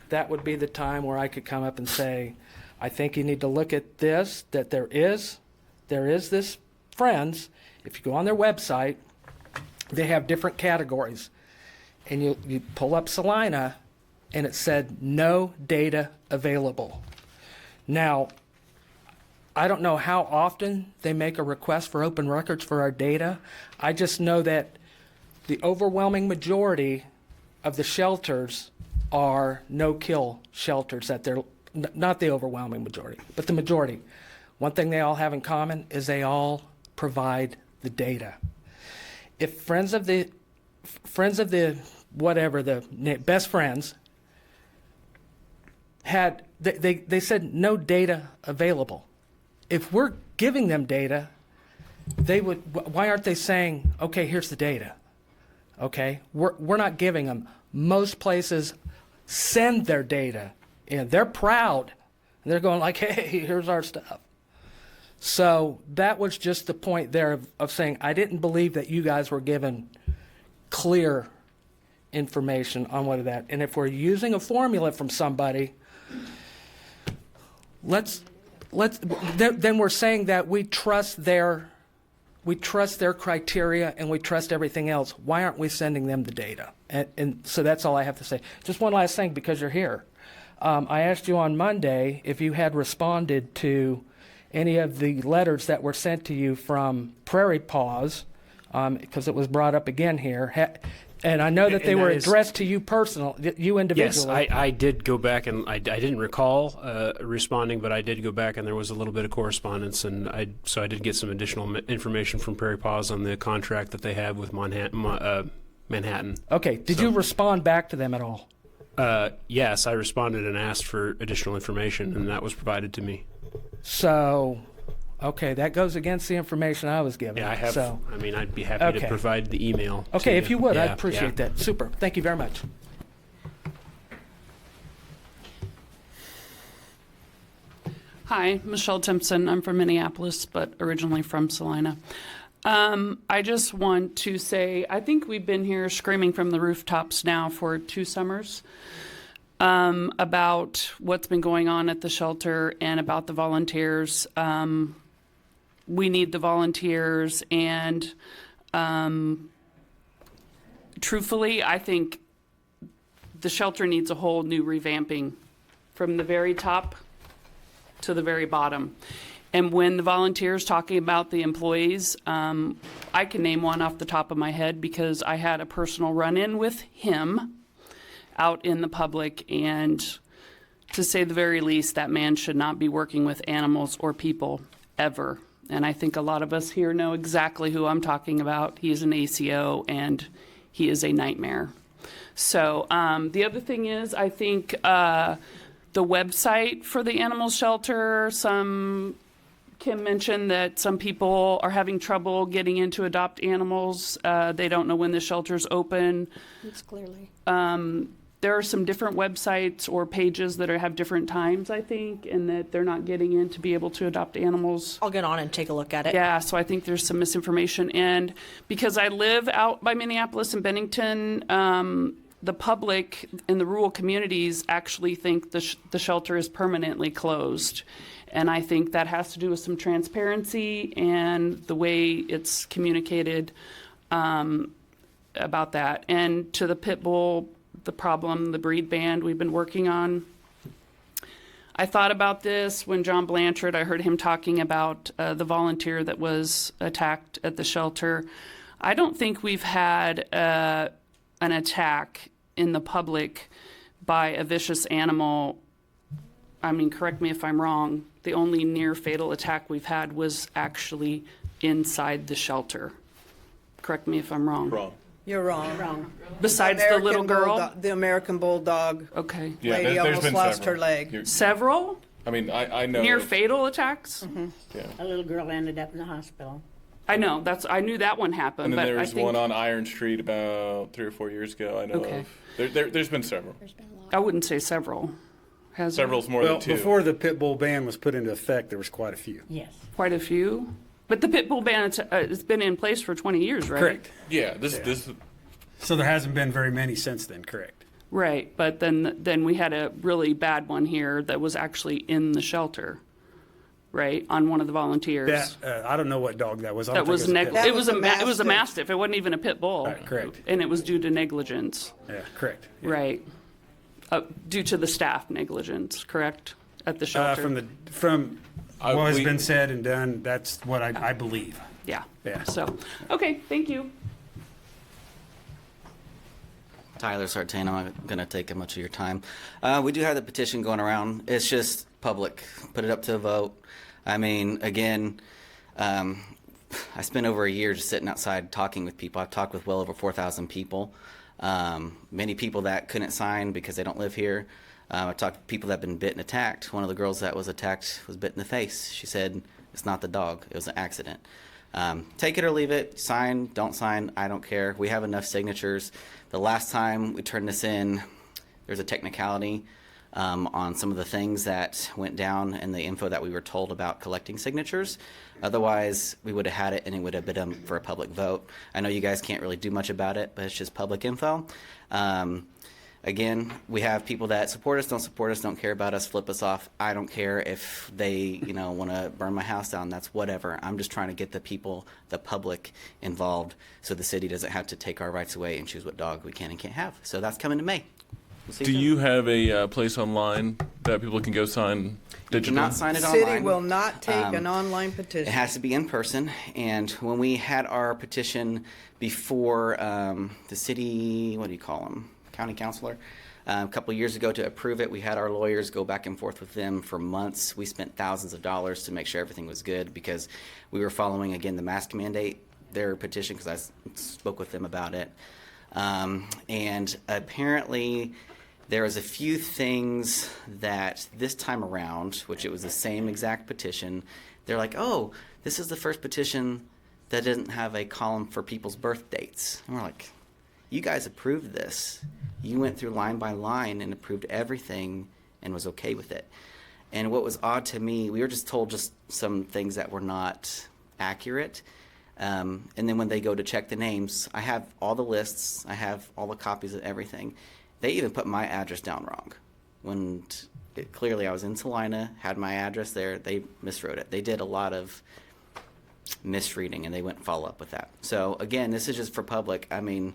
that would be the time where I could come up and say, I think you need to look at this, that there is this Friends. If you go on their website, they have different categories. And you pull up Salina, and it said no data available. Now, I don't know how often they make a request for open records for our data. I just know that the overwhelming majority of the shelters are no-kill shelters, that they're not the overwhelming majority, but the majority. One thing they all have in common is they all provide the data. If friends of the whatever, the best friends had, they said no data available. If we're giving them data, why aren't they saying, okay, here's the data? Okay, we're not giving them. Most places send their data in. They're proud. And they're going like, hey, here's our stuff. So that was just the point there of saying I didn't believe that you guys were given clear information on what of that. And if we're using a formula from somebody, then we're saying that we trust their criteria and we trust everything else. Why aren't we sending them the data? And so that's all I have to say. Just one last thing, because you're here. I asked you on Monday if you had responded to any of the letters that were sent to you from Prairie Paws, because it was brought up again here. And I know that they were addressed to you personally, you individually. Yes, I did go back, and I didn't recall responding, but I did go back, and there was a little bit of correspondence, and so I did get some additional information from Prairie Paws on the contract that they have with Manhattan. Okay, did you respond back to them at all? Yes, I responded and asked for additional information, and that was provided to me. So, okay, that goes against the information I was given. Yeah, I have. So, I mean, I'd be happy to provide the email. Okay, if you would, yeah, I'd appreciate that. Super. Thank you very much. Hi, Michelle Timpson. I'm from Minneapolis, but originally from Salina. I just want to say, I think we've been here screaming from the rooftops now for 2 summers about what's been going on at the shelter and about the volunteers. We need the volunteers, and truthfully, I think the shelter needs a whole new revamping from the very top to the very bottom. And when the volunteers talking about the employees, I can name one off the top of my head because I had a personal run-in with him out in the public, and to say the very least, that man should not be working with animals or people ever. And I think a lot of us here know exactly who I'm talking about. He is an ACO, and he is a nightmare. So the other thing is, I think the website for the animal shelter, Kim mentioned that some people are having trouble getting in to adopt animals. They don't know when the shelter's open. It's clearly. There are some different websites or pages that have different times, I think, and that they're not getting in to be able to adopt animals. I'll get on and take a look at it. Yeah, so I think there's some misinformation. And because I live out by Minneapolis and Bennington, the public in the rural communities actually think the shelter is permanently closed. And I think that has to do with some transparency and the way it's communicated about that. And to the pit bull, the problem, the breed ban we've been working on. I thought about this when John Blanchard, I heard him talking about the volunteer that was attacked at the shelter. I don't think we've had an attack in the public by a vicious animal. I mean, correct me if I'm wrong, the only near fatal attack we've had was actually inside the shelter. Correct me if I'm wrong. Wrong. You're wrong. Wrong. Besides the little girl? The American Bulldog. Okay. Yeah, Lady there's almost been lost several. her leg. Several? I mean, I know. Near of- fatal attacks? Yeah. A little girl ended up in the hospital. I know, I knew that one happened, And then but there I was think one on Iron Street about 3 or 4 years ago. I know Okay. of. There's been several. I wouldn't say several. Has there? Several's more Well, than 2. before the pit bull ban was put into effect, there was quite a few. Yes. Quite a few. But the pit bull ban, it's been in place for 20 years, right? Correct. Yeah, this. So there hasn't been very many since then, correct? Right, but then we had a really bad one here that was actually in the shelter, right, on one of the volunteers. That, I don't know what dog that was. I That don't think was it was a pit bull. it was a mastiff. It wasn't even a pit bull. Right, correct. And it was due to negligence. Yeah, correct. Right. Due to the staff negligence, correct, at the shelter. From what has we- been said and done, that's what I believe. Yeah. Yeah. So, okay, thank you. Tyler Sartain, I'm not going to take much of your time. We do have the petition going around. It's just public. Put it up to a vote. I mean, again, I spent over a year just sitting outside talking with people. I've talked with well over 4,000 people. Many people that couldn't sign because they don't live here. I talked to people that have been bit and attacked. One of the girls that was attacked was bit in the face. She said, it's not the dog. It was an accident. Take it or leave it. Sign, don't sign. I don't care. We have enough signatures. The last time we turned this in, there's a technicality on some of the things that went down and the info that we were told about collecting signatures. Otherwise, we would have had it and it would have been for a public vote. I know you guys can't really do much about it, but it's just public info. Again, we have people that support us, don't care about us, flip us off. I don't care if they, want to burn my house down. That's whatever. I'm just trying to get the people, the public, involved so the city doesn't have to take our rights away and choose what dog we can and can't have. So that's coming to May. We'll see Do soon. you have a place online that people can go sign digitally? You cannot sign it City online. will not take Um, an online It petition. has to be in person. And when we had our petition before the city, what do you call them? County councilor. A couple of years ago to approve it, we had our lawyers go back and forth with them for months. We spent thousands of dollars to make sure everything was good because we were following, again, the mask mandate, their petition, because I spoke with them about it. And apparently there was a few things that this time around, which it was the same exact petition, they're like, oh, this is the first petition that didn't have a column for people's birth dates. And we're like, you guys approved this. You went through line by line and approved everything and was okay with it. And what was odd to me, we were just told just some things that were not accurate. And then when they go to check the names, I have all the lists. I have all the copies of everything. They even put my address down wrong. When clearly I was in Salina, had my address there. They miswrote it. They did a lot of misreading and they wouldn't follow up with that. So again, this is just for public. I mean,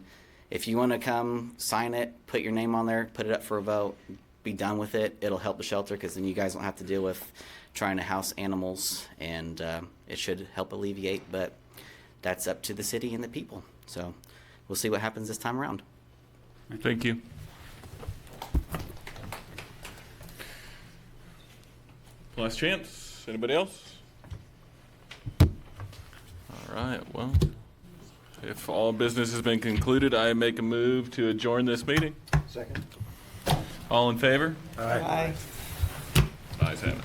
if you want to come, sign it, put your name on there, put it up for a vote, be done with it. It'll help the shelter because then you guys don't have to deal with trying to house animals, and it should help alleviate, but that's up to the city and the people. So we'll see what happens this time around. Thank you. Last chance. Anybody else? right, well, if all business has been concluded, I make a move to adjourn this meeting. Second. All in favor? Aye. Ayes have it.